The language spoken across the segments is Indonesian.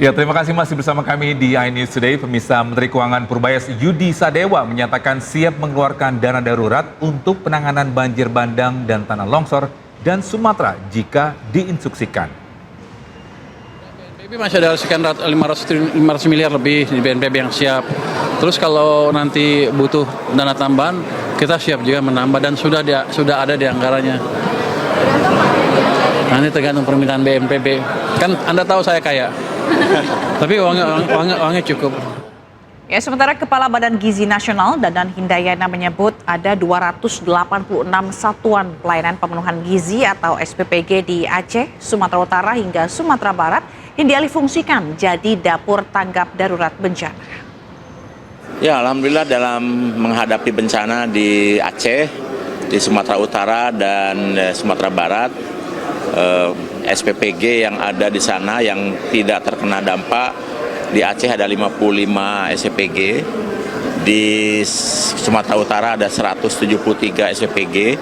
Ya, terima kasih masih bersama kami di iNews Today. Pemirsa, Menteri Keuangan Purbayas Yudi Sadewa menyatakan siap mengeluarkan dana darurat untuk penanganan banjir bandang dan tanah longsor dan Sumatera jika diinstruksikan. BNPB masih ada sekian 500 miliar lebih di BNPB yang siap. Terus kalau nanti butuh dana tambahan, kita siap juga menambah dan sudah ada di anggarannya. Nanti tergantung permintaan BNPB. Kan Anda tahu saya kaya. Tapi uangnya cukup. Ya, sementara Kepala Badan Gizi Nasional Dadan Hindayana menyebut ada 286 satuan pelayanan pemenuhan gizi atau SPPG di Aceh, Sumatera Utara hingga Sumatera Barat yang dialihfungsikan jadi dapur tanggap darurat bencana. Ya, alhamdulillah dalam menghadapi bencana di Aceh, di Sumatera Utara dan Sumatera Barat, SPPG yang ada di sana yang tidak terkena dampak, di Aceh ada 55 SPPG, di Sumatera Utara ada 173 SPPG,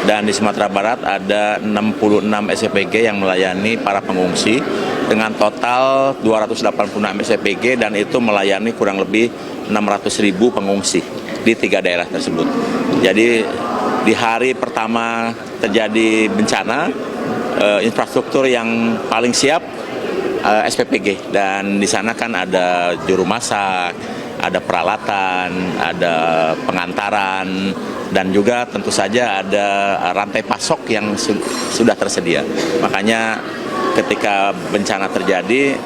dan di Sumatera Barat ada 66 SPPG yang melayani para pengungsi dengan total 286 SPPG dan itu melayani kurang lebih 600.000 pengungsi di 3 daerah tersebut. Jadi di hari pertama terjadi bencana, infrastruktur yang paling siap SPPG, dan di sana kan ada juru masak, ada peralatan, ada pengantaran, dan juga tentu saja ada rantai pasok yang sudah tersedia. Makanya ketika bencana terjadi,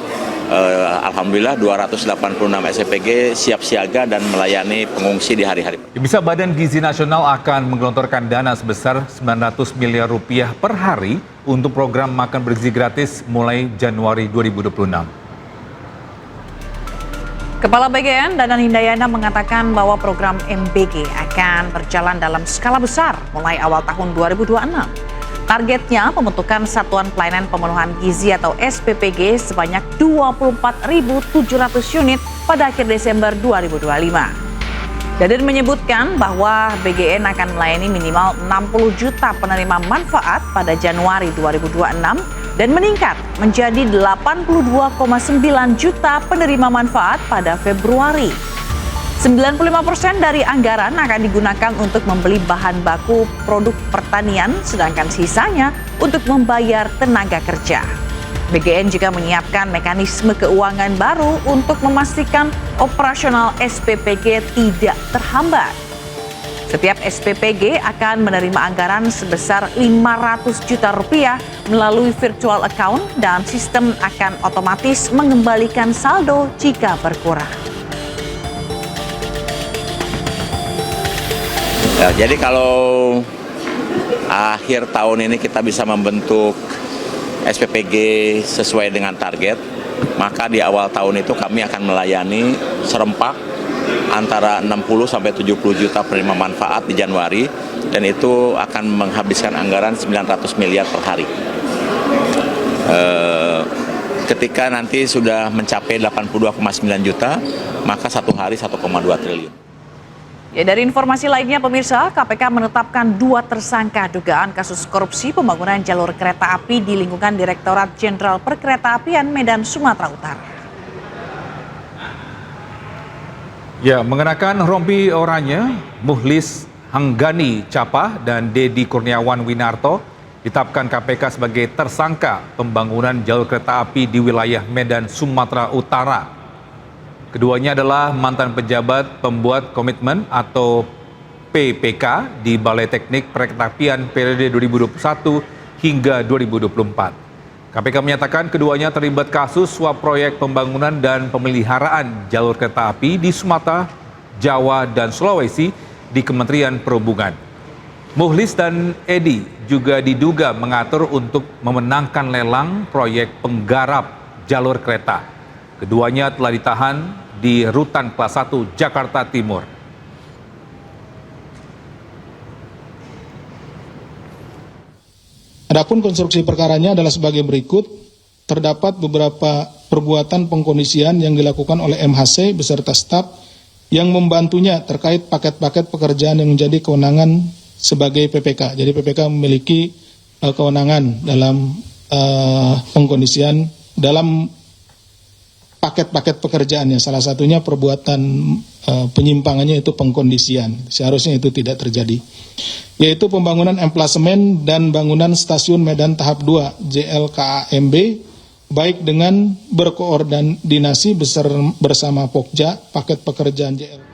alhamdulillah 286 SPPG siap siaga dan melayani pengungsi di hari-hari. Bisa Badan Gizi Nasional akan menggelontorkan dana sebesar 900 miliar rupiah per hari untuk program makan bergizi gratis mulai Januari 2026. Kepala BGN Dadan Hindayana mengatakan bahwa program MBG akan berjalan dalam skala besar mulai awal tahun 2026. Targetnya pembentukan Satuan Pelayanan Pemenuhan Gizi atau SPPG sebanyak 24.700 unit pada akhir Desember 2025. Dadan menyebutkan bahwa BGN akan melayani minimal 60 juta penerima manfaat pada Januari 2026 dan meningkat menjadi 82,9 juta penerima manfaat pada Februari. 95% dari anggaran akan digunakan untuk membeli bahan baku produk pertanian, sedangkan sisanya untuk membayar tenaga kerja. BGN juga menyiapkan mekanisme keuangan baru untuk memastikan operasional SPPG tidak terhambat. Setiap SPPG akan menerima anggaran sebesar 500 juta rupiah melalui virtual account dan sistem akan otomatis mengembalikan saldo jika berkurang. Ya, jadi kalau akhir tahun ini kita bisa membentuk SPPG sesuai dengan target, maka di awal tahun itu kami akan melayani serempak antara 60 sampai 70 juta penerima manfaat di Januari, dan itu akan menghabiskan anggaran 900 miliar per hari. Ketika nanti sudah mencapai 82,9 juta, maka satu hari 1,2 triliun. Ya, dari informasi lainnya pemirsa, KPK menetapkan 2 tersangka dugaan kasus korupsi pembangunan jalur kereta api di lingkungan Direktorat Jenderal Perkeretaapian Medan, Sumatera Utara. Ya, mengenakan rompi oranye, Muhlis Hanggani Capah dan Dedi Kurniawan Winarto ditetapkan KPK sebagai tersangka pembangunan jalur kereta api di wilayah Medan, Sumatera Utara. Keduanya adalah mantan pejabat pembuat komitmen atau PPK di Balai Teknik Perkeretaapian periode 2021 hingga 2024. KPK menyatakan keduanya terlibat kasus suap proyek pembangunan dan pemeliharaan jalur kereta api di Sumatera, Jawa, dan Sulawesi di Kementerian Perhubungan. Muhlis dan Edi juga diduga mengatur untuk memenangkan lelang proyek penggarap jalur kereta. Keduanya telah ditahan di Rutan Kelas 1 Jakarta Timur. Adapun konstruksi perkaranya adalah sebagai berikut. Terdapat beberapa perbuatan pengkondisian yang dilakukan oleh MHC beserta staf yang membantunya terkait paket-paket pekerjaan yang menjadi kewenangan sebagai PPK. Jadi PPK memiliki kewenangan dalam pengkondisian dalam paket-paket pekerjaannya. Salah satunya perbuatan penyimpangannya itu pengkondisian. Seharusnya itu tidak terjadi. Yaitu pembangunan emplasemen dan bangunan stasiun Medan tahap 2 JLKAMB baik dengan berkoordinasi bersama Pokja paket pekerjaan JLK.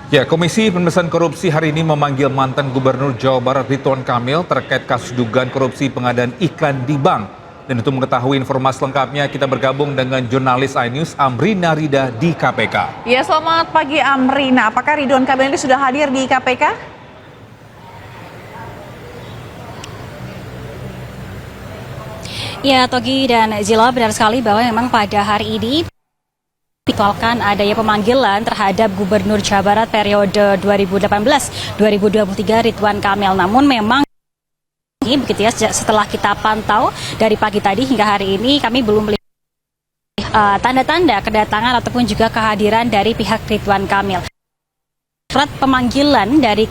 Ya, Komisi Pemberantasan Korupsi hari ini memanggil mantan Gubernur Jawa Barat Ridwan Kamil terkait kasus dugaan korupsi pengadaan iklan di bank. Dan untuk mengetahui informasi lengkapnya, kita bergabung dengan jurnalis iNews Amrina Rida di KPK. Ya, selamat pagi Amrina. Apakah Ridwan Kamil ini sudah hadir di KPK? Ya, Togi dan Zila, benar sekali bahwa memang pada hari ini ditualkan adanya pemanggilan terhadap Gubernur Jawa Barat periode 2018-2023 Ridwan Kamil. Namun memang begitu ya, setelah kita pantau dari pagi tadi hingga hari ini kami belum melihat tanda-tanda kedatangan ataupun juga kehadiran dari pihak Ridwan Kamil. Surat pemanggilan dari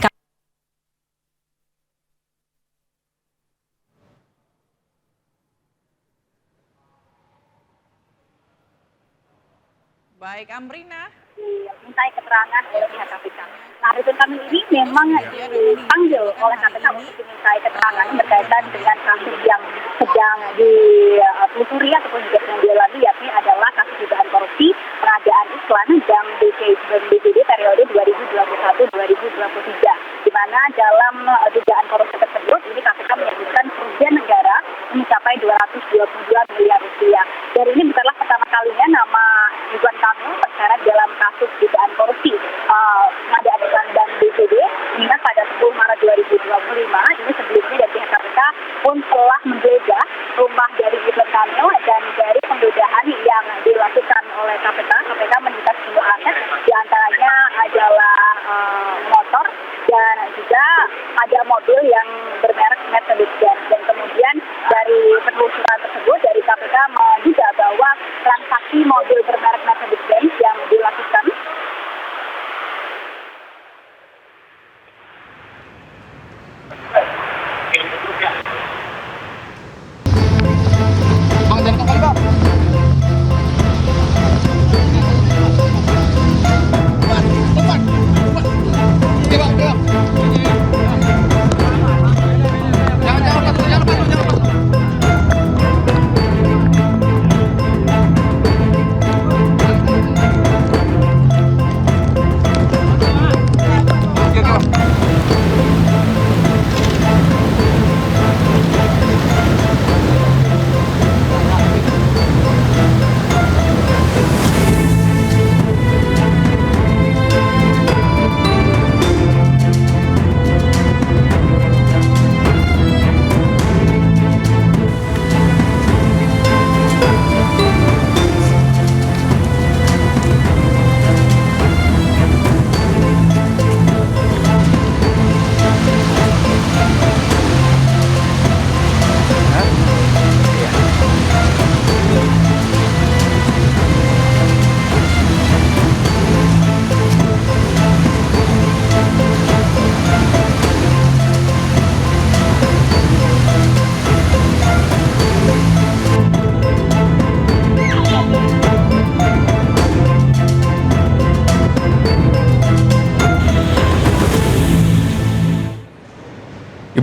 Baik, Amrina. Dimintai keterangan oleh pihak KPK. Nah, Ridwan Kamil ini memang dipanggil oleh KPK untuk dimintai keterangan berkaitan dengan kasus yang sedang ditelusuri ataupun juga sedang didalami, yakni adalah kasus dugaan korupsi pengadaan iklan Bank BCD periode 2021-2023. Di mana dalam dugaan korupsi tersebut ini KPK menyebutkan kerugian negara mencapai 222 miliar rupiah. Dan ini bukanlah pertama kalinya nama Ridwan Kamil terseret dalam kasus dugaan korupsi pengadaan iklan Bank BCD. Mengingat pada 10 Maret 2025 ini sebelumnya dari pihak KPK pun telah menggeledah rumah dari Ridwan Kamil, dan dari penggeledahan yang dilakukan oleh KPK menyita sejumlah aset, diantaranya adalah motor dan juga ada mobil yang bermerek Mercedes-Benz. Dan kemudian dari penelusuran tersebut dari KPK menduga bahwa transaksi mobil bermerek Mercedes-Benz yang dilakukan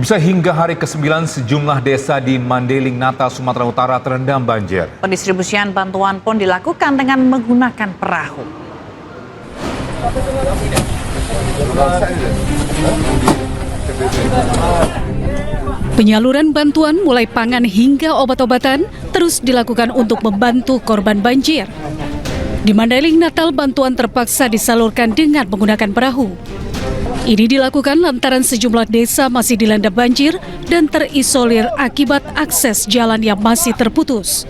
Bisa hingga hari ke-9 sejumlah desa di Mandailing, Natal, Sumatera Utara terendam banjir. Pendistribusian bantuan pun dilakukan dengan menggunakan perahu. Penyaluran bantuan mulai pangan hingga obat-obatan terus dilakukan untuk membantu korban banjir. Di Mandailing, Natal, bantuan terpaksa disalurkan dengan menggunakan perahu. Ini dilakukan lantaran sejumlah desa masih dilanda banjir dan terisolir akibat akses jalan yang masih terputus.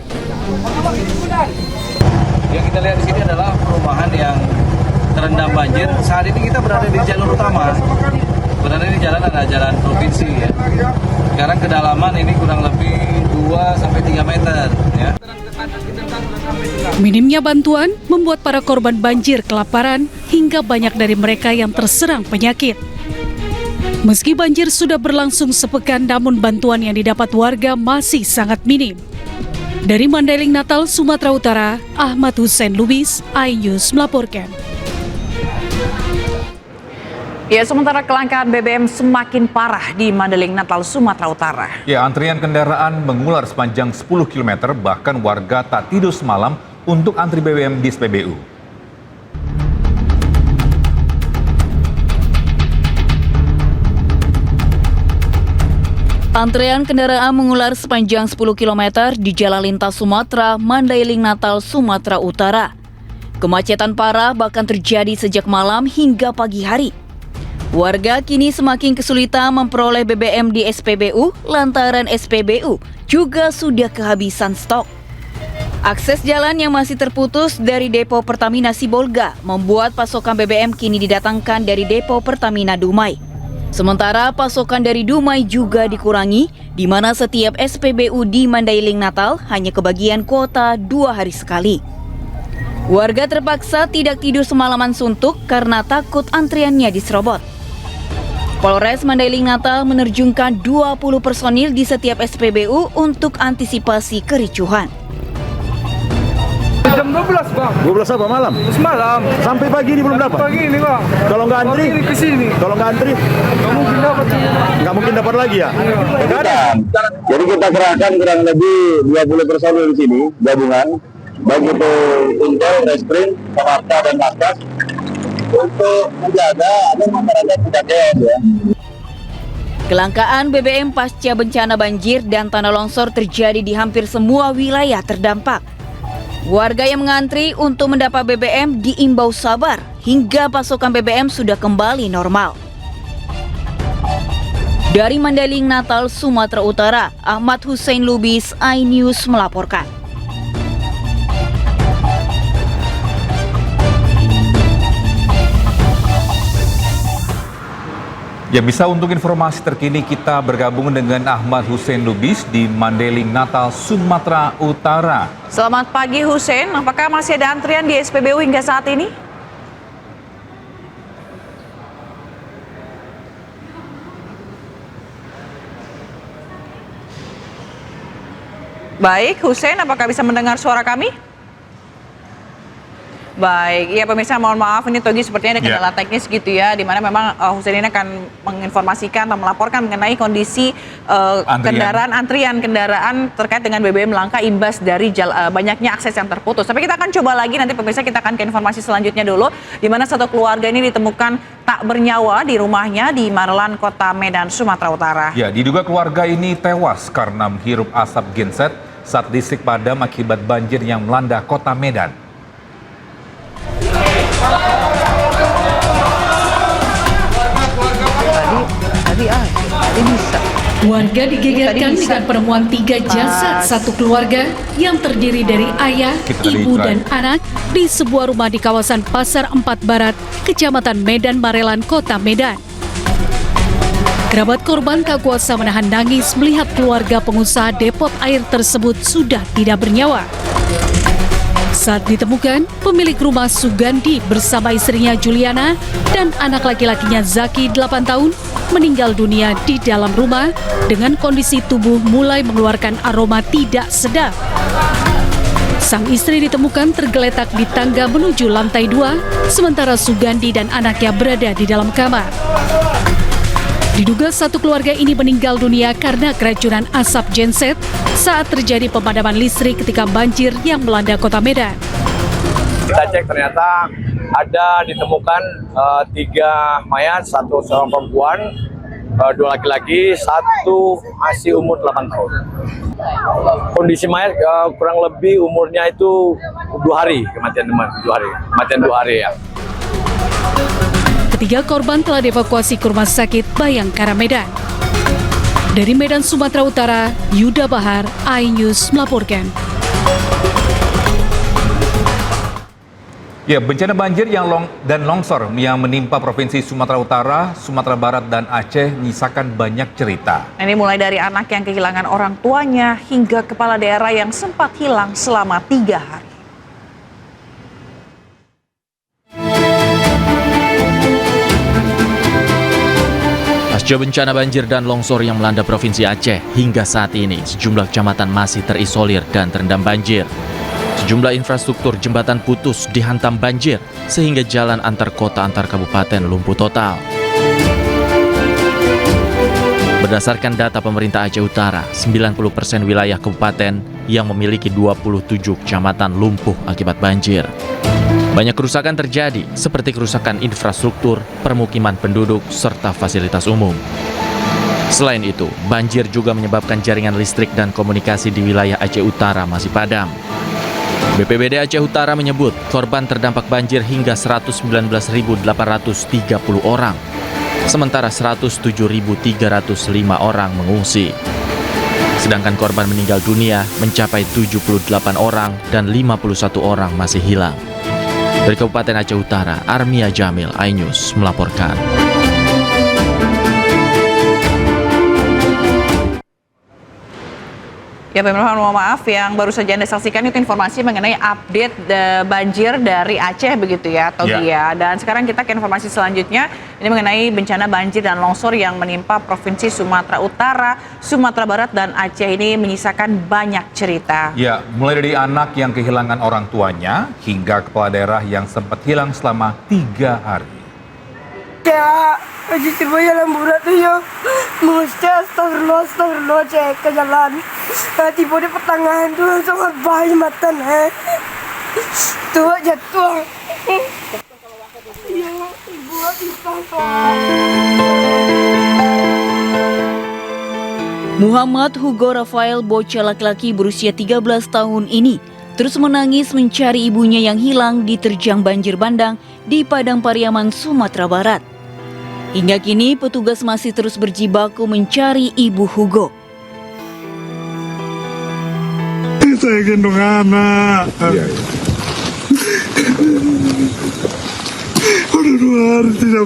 Yang kita lihat di sini adalah perumahan yang terendam banjir. Saat ini kita berada di jalur utama. Berada di jalan adalah jalan provinsi ya. Sekarang kedalaman ini kurang lebih 2-3 meter ya. Minimnya bantuan membuat para korban banjir kelaparan hingga banyak dari mereka yang terserang penyakit. Meski banjir sudah berlangsung sepekan, namun bantuan yang didapat warga masih sangat minim. Dari Mandailing Natal, Sumatera Utara, Ahmad Hussein Lubis, iNews melaporkan. Ya, sementara kelangkaan BBM semakin parah di Mandailing Natal, Sumatera Utara. Ya, antrian kendaraan mengular sepanjang 10 km, bahkan warga tak tidur semalam untuk antri BBM di SPBU. Antrean kendaraan mengular sepanjang 10 km di Jalan Lintas Sumatera, Mandailing Natal, Sumatera Utara. Kemacetan parah bahkan terjadi sejak malam hingga pagi hari. Warga kini semakin kesulitan memperoleh BBM di SPBU lantaran SPBU juga sudah kehabisan stok. Akses jalan yang masih terputus dari depo Pertamina Sibolga membuat pasokan BBM kini didatangkan dari depo Pertamina Dumai. Sementara pasokan dari Dumai juga dikurangi, di mana setiap SPBU di Mandailing Natal hanya kebagian kuota 2 hari sekali. Warga terpaksa tidak tidur semalaman suntuk karena takut antriannya diserobot. Polres Mandailing Natal menerjunkan 20 personil di setiap SPBU untuk antisipasi kericuhan. Jam 12, Bang. 12 apa malam? Semalam. Sampai pagi ini belum dapat? Pagi ini, Bang. Kalau nggak antri? Pagi ini ke sini. Kalau nggak antri? Nggak mungkin dapat. Nggak mungkin dapat lagi ya? Nggak ada. Jadi kita kerahkan kurang lebih 20 personil di sini, gabungan. Baik itu Intel, Reskrim, Samarta, dan Laskar. Untuk menjaga agar masyarakat tidak chaos ya. Kelangkaan BBM pasca bencana banjir dan tanah longsor terjadi di hampir semua wilayah terdampak. Warga yang mengantri untuk mendapat BBM diimbau sabar hingga pasokan BBM sudah kembali normal. Dari Mandailing Natal, Sumatera Utara, Ahmad Hussein Lubis, iNews melaporkan. Ya, bisa untuk informasi terkini kita bergabung dengan Ahmad Hussein Lubis di Mandailing Natal, Sumatera Utara. Selamat pagi Hussein, apakah masih ada antrian di SPBU hingga saat ini? Baik, Hussein, apakah bisa mendengar suara kami? Baik, ya pemirsa, mohon maaf ini Togi sepertinya ada kendala teknis gitu ya, di mana memang Hussein ini akan menginformasikan atau melaporkan mengenai kondisi antrian kendaraan terkait dengan BBM langka imbas dari banyaknya akses yang terputus. Tapi kita akan coba lagi nanti pemirsa, kita akan ke informasi selanjutnya dulu, di mana satu keluarga ini ditemukan tak bernyawa di rumahnya di Marelan, Kota Medan, Sumatera Utara. Ya, diduga keluarga ini tewas karena menghirup asap genset saat listrik padam akibat banjir yang melanda Kota Medan. Tadi bisa. Warga digegerkan dengan penemuan 3 jasad satu keluarga yang terdiri dari ayah, ibu, dan anak di sebuah rumah di kawasan Pasar 4 Barat, Kecamatan Medan Marelan, Kota Medan. Kerabat korban tak kuasa menahan nangis melihat keluarga pengusaha depot air tersebut sudah tidak bernyawa. Saat ditemukan, pemilik rumah Sugandi bersama istrinya Juliana dan anak laki-lakinya Zaki 8 tahun meninggal dunia di dalam rumah dengan kondisi tubuh mulai mengeluarkan aroma tidak sedap. Sang istri ditemukan tergeletak di tangga menuju lantai 2, sementara Sugandi dan anaknya berada di dalam kamar. Diduga satu keluarga ini meninggal dunia karena keracunan asap genset saat terjadi pemadaman listrik ketika banjir yang melanda Kota Medan. Kita cek ternyata ada ditemukan 3 mayat, 1 seorang perempuan, 2 laki-laki, 1 masih umur 8 tahun. Kondisi mayat kurang lebih umurnya itu 2 hari kematian, 2 hari, kematian 2 hari ya. Ketiga korban telah dievakuasi ke Rumah Sakit Bayangkara Medan. Dari Medan, Sumatera Utara, Yuda Bahar, iNews melaporkan. Ya, bencana banjir dan longsor yang menimpa Provinsi Sumatera Utara, Sumatera Barat, dan Aceh menyisakan banyak cerita. Ini mulai dari anak yang kehilangan orang tuanya hingga kepala daerah yang sempat hilang selama 3 hari. Pasca bencana banjir dan longsor yang melanda Provinsi Aceh, hingga saat ini sejumlah kecamatan masih terisolir dan terendam banjir. Sejumlah infrastruktur jembatan putus dihantam banjir, sehingga jalan antar kota antar kabupaten lumpuh total. Berdasarkan data pemerintah Aceh Utara, 90% wilayah kabupaten yang memiliki 27 kecamatan lumpuh akibat banjir. Banyak kerusakan terjadi, seperti kerusakan infrastruktur, permukiman penduduk, serta fasilitas umum. Selain itu, banjir juga menyebabkan jaringan listrik dan komunikasi di wilayah Aceh Utara masih padam. BPBD Aceh Utara menyebut korban terdampak banjir hingga 119.830 orang, sementara 107.305 orang mengungsi. Sedangkan korban meninggal dunia mencapai 78 orang dan 51 orang masih hilang. Dari Kabupaten Aceh Utara, Armia Jamil, iNews melaporkan. Ya, pemirsa, mohon maaf yang baru saja Anda saksikan itu informasi mengenai update banjir dari Aceh begitu ya, Togi ya. Dan sekarang kita ke informasi selanjutnya, ini mengenai bencana banjir dan longsor yang menimpa Provinsi Sumatera Utara, Sumatera Barat, dan Aceh ini menyisakan banyak cerita. Ya, mulai dari anak yang kehilangan orang tuanya hingga kepala daerah yang sempat hilang selama 3 hari. Ya, lagi terbaya lamburat tu ya. Mesti astagfirullah cek ke jalan. Tiba di pertengahan tu sangat bahaya matan Tua jatuh. Ya, buat Muhammad Hugo Rafael, bocah laki-laki berusia 13 tahun ini, terus menangis mencari ibunya yang hilang diterjang banjir bandang di Padang Pariaman, Sumatera Barat. Hingga kini petugas masih terus berjibaku mencari ibu Hugo. Saya gendong anak. Udah 2 hari tidak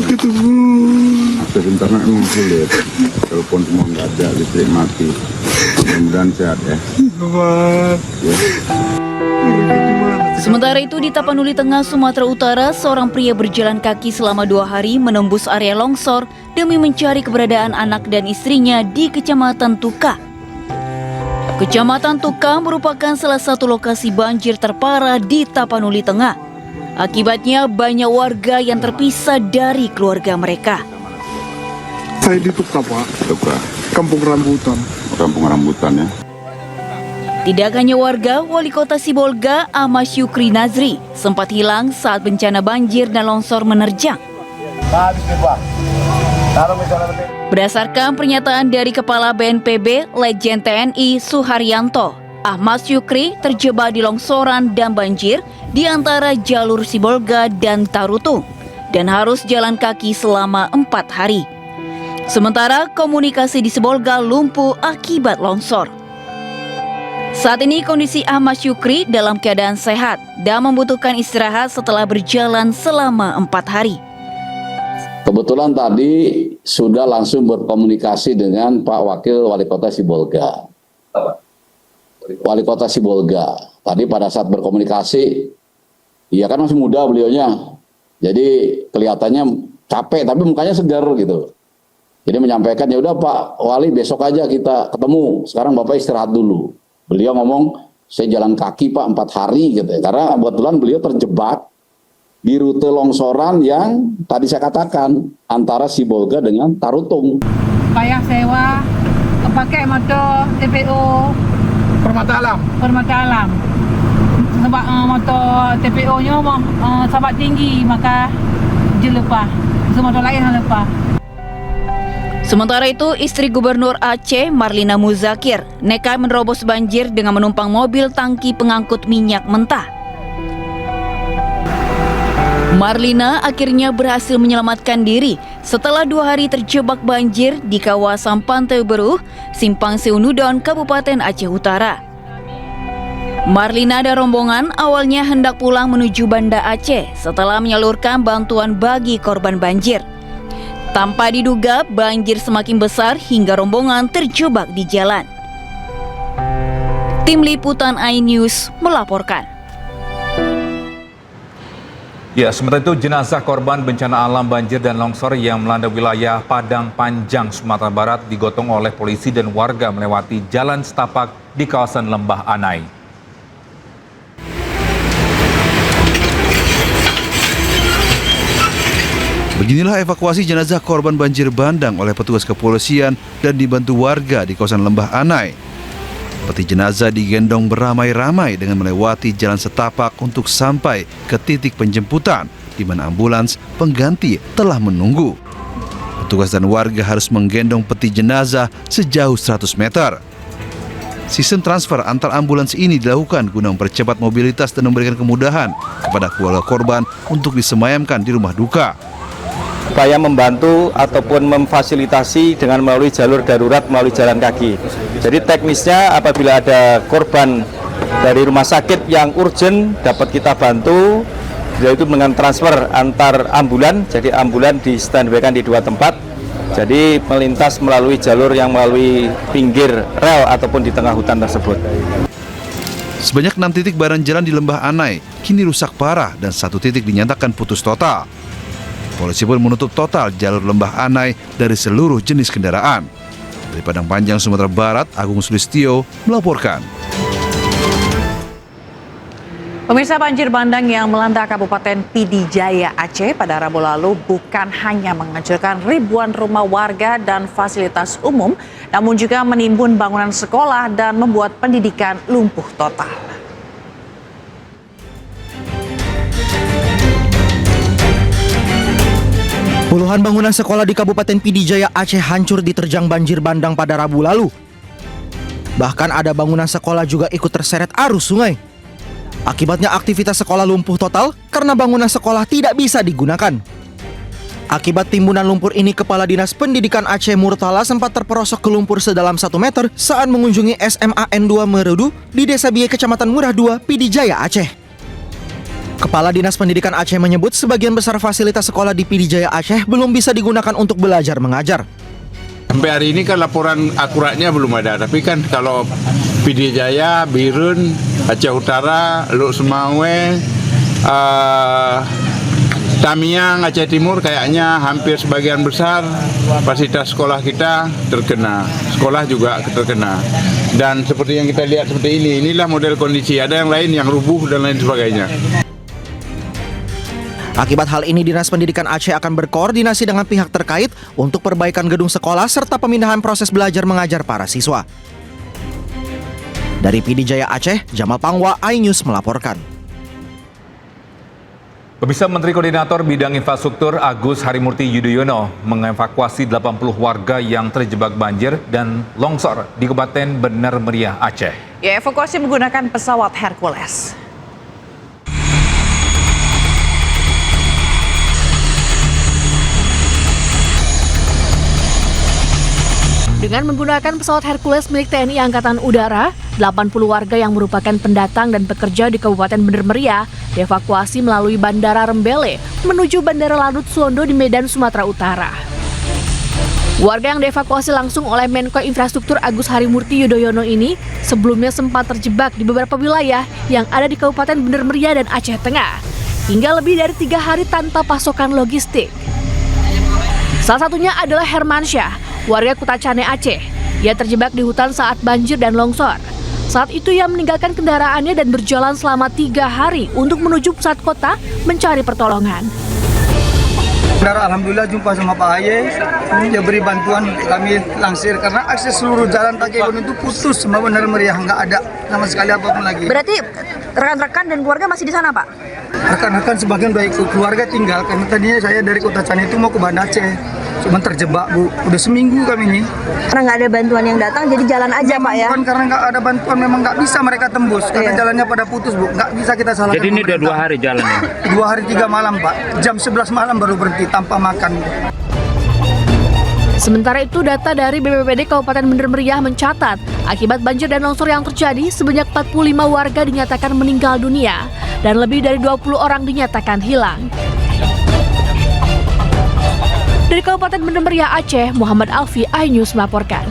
ketemu. Sebentar emang sulit. Telepon semua nggak ada, listrik mati. Mudah-mudahan sehat ya. Sementara itu di Tapanuli Tengah, Sumatera Utara, seorang pria berjalan kaki selama 2 hari menembus area longsor demi mencari keberadaan anak dan istrinya di Kecamatan Tuka. Kecamatan Tuka merupakan salah satu lokasi banjir terparah di Tapanuli Tengah. Akibatnya banyak warga yang terpisah dari keluarga mereka. Saya di Tuka, Pak. Tuka. Kampung Rambutan. Kampung Rambutan ya. Tidak hanya warga, Wali Kota Sibolga, Ahmad Syukri Nazri, sempat hilang saat bencana banjir dan longsor menerjang. Berdasarkan pernyataan dari Kepala BNPB, Letjen TNI Suharyanto, Ahmad Syukri terjebak di longsoran dan banjir di antara jalur Sibolga dan Tarutung dan harus jalan kaki selama 4 hari. Sementara komunikasi di Sibolga lumpuh akibat longsor. Saat ini kondisi Ahmad Syukri dalam keadaan sehat dan membutuhkan istirahat setelah berjalan selama 4 hari. Kebetulan tadi sudah langsung berkomunikasi dengan Pak Wakil Wali Kota Sibolga. Wali Kota Sibolga. Tadi pada saat berkomunikasi, iya kan masih muda beliaunya. Jadi kelihatannya capek tapi mukanya segar gitu. Jadi menyampaikan, ya udah Pak Wali besok aja kita ketemu. Sekarang Bapak istirahat dulu. Beliau ngomong, saya jalan kaki Pak 4 hari gitu ya. Karena kebetulan beliau terjebak di rute longsoran yang tadi saya katakan antara Sibolga dengan Tarutung. Payah sewa, pakai motor TPO Permata Alam. Sebab motor TPO-nya sahabat tinggi, maka dia lepas. Motor lain yang lepas. Sementara itu, istri Gubernur Aceh, Marlina Muzakir, nekat menerobos banjir dengan menumpang mobil tangki pengangkut minyak mentah. Marlina akhirnya berhasil menyelamatkan diri setelah 2 hari terjebak banjir di kawasan Pantai Beruh, Simpang Seunudon, Kabupaten Aceh Utara. Marlina dan rombongan awalnya hendak pulang menuju Banda Aceh setelah menyalurkan bantuan bagi korban banjir. Tanpa diduga, banjir semakin besar hingga rombongan terjebak di jalan. Tim Liputan iNews melaporkan. Ya, sementara itu jenazah korban bencana alam banjir dan longsor yang melanda wilayah Padang Panjang, Sumatera Barat digotong oleh polisi dan warga melewati jalan setapak di kawasan Lembah Anai. Beginilah evakuasi jenazah korban banjir bandang oleh petugas kepolisian dan dibantu warga di kawasan Lembah Anai. Peti jenazah digendong beramai-ramai dengan melewati jalan setapak untuk sampai ke titik penjemputan di mana ambulans pengganti telah menunggu. Petugas dan warga harus menggendong peti jenazah sejauh 100 meter. Sistem transfer antar ambulans ini dilakukan guna mempercepat mobilitas dan memberikan kemudahan kepada keluarga korban untuk disemayamkan di rumah duka. Upaya membantu ataupun memfasilitasi dengan melalui jalur darurat melalui jalan kaki. Jadi teknisnya apabila ada korban dari rumah sakit yang urgent dapat kita bantu, yaitu dengan transfer antar ambulan. Jadi ambulan di standby-kan di 2 tempat. Jadi melintas melalui jalur yang melalui pinggir rel ataupun di tengah hutan tersebut. Sebanyak 6 titik badan jalan di Lembah Anai kini rusak parah dan 1 titik dinyatakan putus total. Polisi pun menutup total jalur Lembah Anai dari seluruh jenis kendaraan. Dari Padang Panjang, Sumatera Barat, Agung Sulistyo melaporkan. Pemirsa, banjir bandang yang melanda Kabupaten Pidi Jaya, Aceh pada Rabu lalu bukan hanya menghancurkan ribuan rumah warga dan fasilitas umum, namun juga menimbun bangunan sekolah dan membuat pendidikan lumpuh total. Puluhan bangunan sekolah di Kabupaten Pidi Jaya, Aceh hancur diterjang banjir bandang pada Rabu lalu. Bahkan ada bangunan sekolah juga ikut terseret arus sungai. Akibatnya aktivitas sekolah lumpuh total karena bangunan sekolah tidak bisa digunakan. Akibat timbunan lumpur ini, Kepala Dinas Pendidikan Aceh Murtala sempat terperosok ke lumpur sedalam 1 meter saat mengunjungi SMA N2 Merudu di Desa Biye, Kecamatan Murah 2, Pidi Jaya, Aceh. Kepala Dinas Pendidikan Aceh menyebut sebagian besar fasilitas sekolah di Pidi Jaya, Aceh belum bisa digunakan untuk belajar mengajar. Sampai hari ini kan laporan akuratnya belum ada, tapi kan kalau Pidi Jaya, Birun, Aceh Utara, Luk Semawe, Tamiang, Aceh Timur kayaknya hampir sebagian besar fasilitas sekolah kita terkena. Sekolah juga terkena. Dan seperti yang kita lihat seperti ini, inilah model kondisi. Ada yang lain yang rubuh dan lain sebagainya. Akibat hal ini, Dinas Pendidikan Aceh akan berkoordinasi dengan pihak terkait untuk perbaikan gedung sekolah serta pemindahan proses belajar mengajar para siswa. Dari Pidi Jaya, Aceh, Jamal Pangwa, iNews melaporkan. Pemirsa, Menteri Koordinator Bidang Infrastruktur Agus Harimurti Yudhoyono mengevakuasi 80 warga yang terjebak banjir dan longsor di Kabupaten Bener Meriah, Aceh. Ya, evakuasi menggunakan pesawat Hercules. Dengan menggunakan pesawat Hercules milik TNI Angkatan Udara, 80 warga yang merupakan pendatang dan pekerja di Kabupaten Bener Meriah dievakuasi melalui Bandara Rembele menuju Bandara Lanut Suwondo di Medan, Sumatera Utara. Warga yang dievakuasi langsung oleh Menko Infrastruktur Agus Harimurti Yudhoyono ini sebelumnya sempat terjebak di beberapa wilayah yang ada di Kabupaten Bener Meriah dan Aceh Tengah, hingga lebih dari 3 hari tanpa pasokan logistik. Salah satunya adalah Hermansyah, warga Kutacane, Aceh. Ia terjebak di hutan saat banjir dan longsor. Saat itu ia meninggalkan kendaraannya dan berjalan selama 3 hari untuk menuju pusat kota mencari pertolongan. Alhamdulillah jumpa sama Pak Aye, dia beri bantuan kami langsir karena akses seluruh jalan kaki gunung itu putus semua Bener Meriah, nggak ada sama sekali apapun lagi. Berarti rekan-rekan dan keluarga masih di sana, Pak? Rekan-rekan sebagian udah ikut, keluarga tinggal karena tadinya saya dari Kota Cane itu mau ke Banda Aceh, cuman terjebak Bu, udah seminggu kami ini. Karena nggak ada bantuan yang datang, jadi jalan aja Pak ya? Bukan karena nggak ada bantuan, memang nggak bisa mereka tembus karena jalannya pada putus Bu, nggak bisa kita salahkan. Jadi ini udah 2 hari jalannya? 2 hari 3 malam Pak, jam 11 malam baru berhenti tanpa makan. Sementara itu, data dari BPBD Kabupaten Bener Meriah mencatat akibat banjir dan longsor yang terjadi sebanyak 45 warga dinyatakan meninggal dunia dan lebih dari 20 orang dinyatakan hilang. Dari Kabupaten Bener Meriah, Aceh, Muhammad Alfi, iNews melaporkan.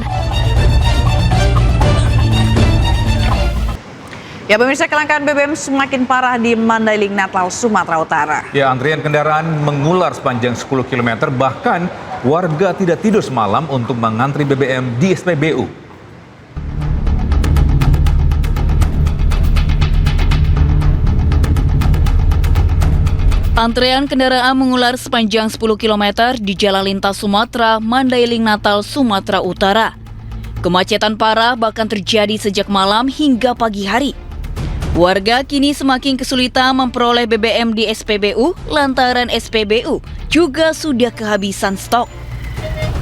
Ya pemirsa, kelangkaan BBM semakin parah di Mandailing Natal, Sumatera Utara. Ya, antrian kendaraan mengular sepanjang 10 km, bahkan warga tidak tidur semalam untuk mengantri BBM di SPBU. Antrean kendaraan mengular sepanjang 10 km di Jalan Lintas Sumatera, Mandailing Natal, Sumatera Utara. Kemacetan parah bahkan terjadi sejak malam hingga pagi hari. Warga kini semakin kesulitan memperoleh BBM di SPBU lantaran SPBU juga sudah kehabisan stok.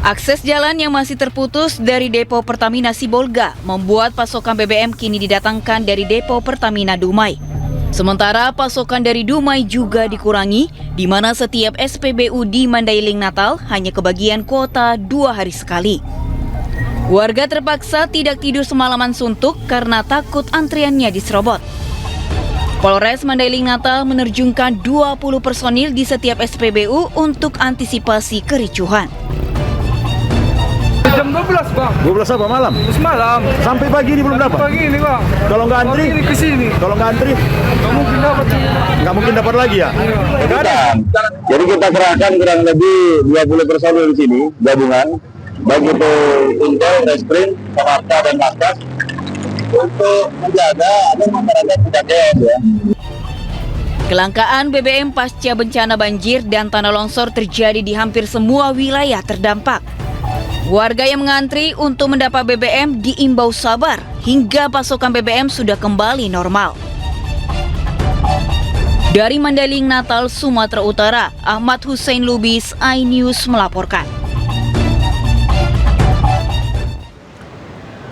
Akses jalan yang masih terputus dari depo Pertamina Sibolga membuat pasokan BBM kini didatangkan dari depo Pertamina Dumai. Sementara pasokan dari Dumai juga dikurangi, di mana setiap SPBU di Mandailing Natal hanya kebagian kuota 2 hari sekali. Warga terpaksa tidak tidur semalaman suntuk karena takut antriannya diserobot. Polres Mandailing Natal menerjunkan 20 personil di setiap SPBU untuk antisipasi kericuhan. Jam 12 bang. 12 apa malam? Semalam. Sampai pagi ini belum dapat? Pagi ini bang. Kalau nggak antri? Ini ke sini. Kalau nggak antri? Nggak mungkin dapat. Nggak mungkin dapat lagi ya? Jadi kita kerahkan kurang lebih 20 personil di sini, gabungan. Baik itu Intel, Reskrim, Samarta, dan Paskas. Untuk menjaga agar masyarakat tidak chaos ya. Kelangkaan BBM pasca bencana banjir dan tanah longsor terjadi di hampir semua wilayah terdampak. Warga yang mengantri untuk mendapat BBM diimbau sabar hingga pasokan BBM sudah kembali normal. Dari Mandailing Natal, Sumatera Utara, Ahmad Hussein Lubis, iNews melaporkan.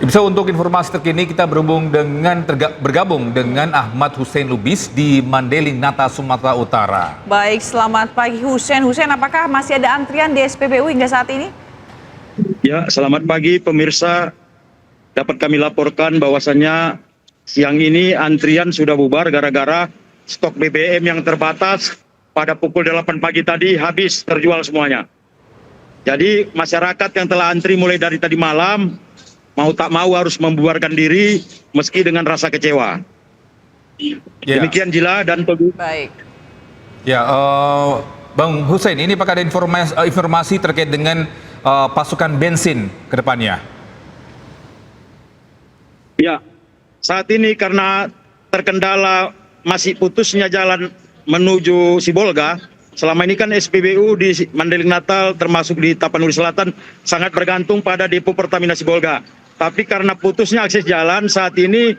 Bisa untuk informasi terkini kita bergabung dengan Ahmad Hussein Lubis di Mandailing Natal, Sumatera Utara. Baik, selamat pagi Hussein. Hussein, apakah masih ada antrian di SPBU hingga saat ini? Ya, selamat pagi pemirsa. Dapat kami laporkan bahwasannya siang ini antrian sudah bubar gara-gara stok BBM yang terbatas pada pukul 8 pagi tadi habis terjual semuanya. Jadi masyarakat yang telah antri mulai dari tadi malam mau tak mau harus membubarkan diri meski dengan rasa kecewa. Demikian Jila dan Tobi. Baik. Ya, Bang Hussein, ini apakah ada informasi terkait dengan pasokan bensin ke depannya? Ya, saat ini karena terkendala masih putusnya jalan menuju Sibolga, selama ini kan SPBU di Mandailing Natal termasuk di Tapanuli Selatan sangat bergantung pada depo Pertamina Sibolga. Tapi karena putusnya akses jalan, saat ini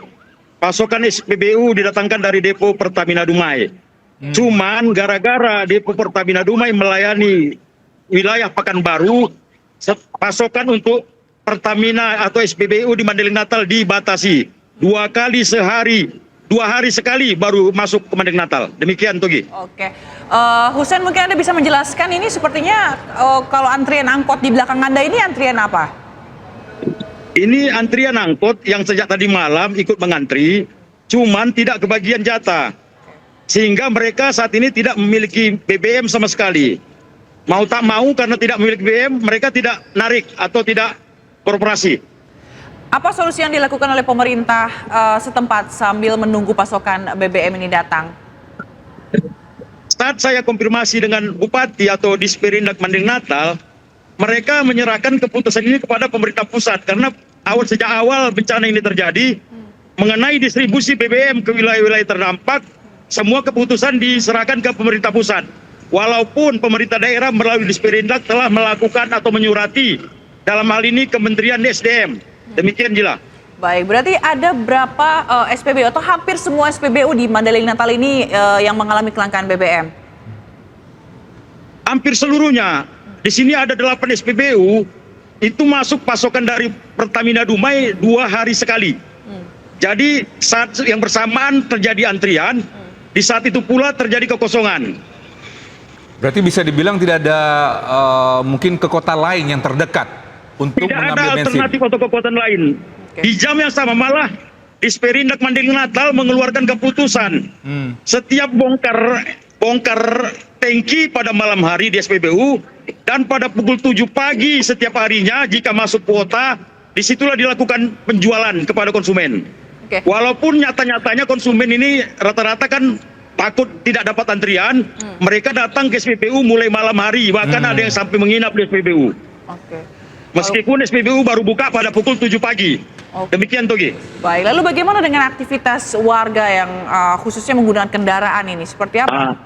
pasokan SPBU didatangkan dari depo Pertamina Dumai. Cuman gara-gara depo Pertamina Dumai melayani wilayah Pekanbaru, pasokan untuk Pertamina atau SPBU di Mandailing Natal dibatasi 2 kali sehari, 2 hari sekali baru masuk ke Mandailing Natal. Demikian Togi. Oke, Hussein mungkin Anda bisa menjelaskan ini sepertinya kalau antrian angkot di belakang Anda ini antrian apa? Ini antrian angkot yang sejak tadi malam ikut mengantri, cuman tidak kebagian jatah. Sehingga mereka saat ini tidak memiliki BBM sama sekali. Mau tak mau karena tidak memiliki BBM, mereka tidak narik atau tidak beroperasi. Apa solusi yang dilakukan oleh pemerintah setempat sambil menunggu pasokan BBM ini datang? Saat saya konfirmasi dengan Bupati atau Disperindak Mandailing Natal, mereka menyerahkan keputusan ini kepada pemerintah pusat karena sejak awal bencana ini terjadi mengenai distribusi BBM ke wilayah-wilayah terdampak, semua keputusan diserahkan ke pemerintah pusat. Walaupun pemerintah daerah melalui Disperindak telah melakukan atau menyurati dalam hal ini Kementerian SDM. Demikian Jila. Baik, berarti ada berapa SPBU atau hampir semua SPBU di Mandailing Natal ini yang mengalami kelangkaan BBM? Hampir seluruhnya. Di sini ada 8 SPBU, itu masuk pasokan dari Pertamina Dumai 2 hari sekali. Jadi saat yang bersamaan terjadi antrian, di saat itu pula terjadi kekosongan. Berarti bisa dibilang tidak ada mungkin ke kota lain yang terdekat untuk mengambil bensin? Tidak ada alternatif atau kekuatan lain. Di jam yang sama malah Disperindak Mandailing Natal mengeluarkan keputusan setiap bongkar tangki pada malam hari di SPBU dan pada pukul 7 pagi setiap harinya jika masuk kuota, disitulah dilakukan penjualan kepada konsumen. Walaupun nyata-nyatanya konsumen ini rata-rata kan takut tidak dapat antrian, mereka datang ke SPBU mulai malam hari, bahkan ada yang sampai menginap di SPBU. Meskipun SPBU baru buka pada pukul 7 pagi. Demikian Togi. Baik, lalu bagaimana dengan aktivitas warga yang khususnya menggunakan kendaraan ini? Seperti apa?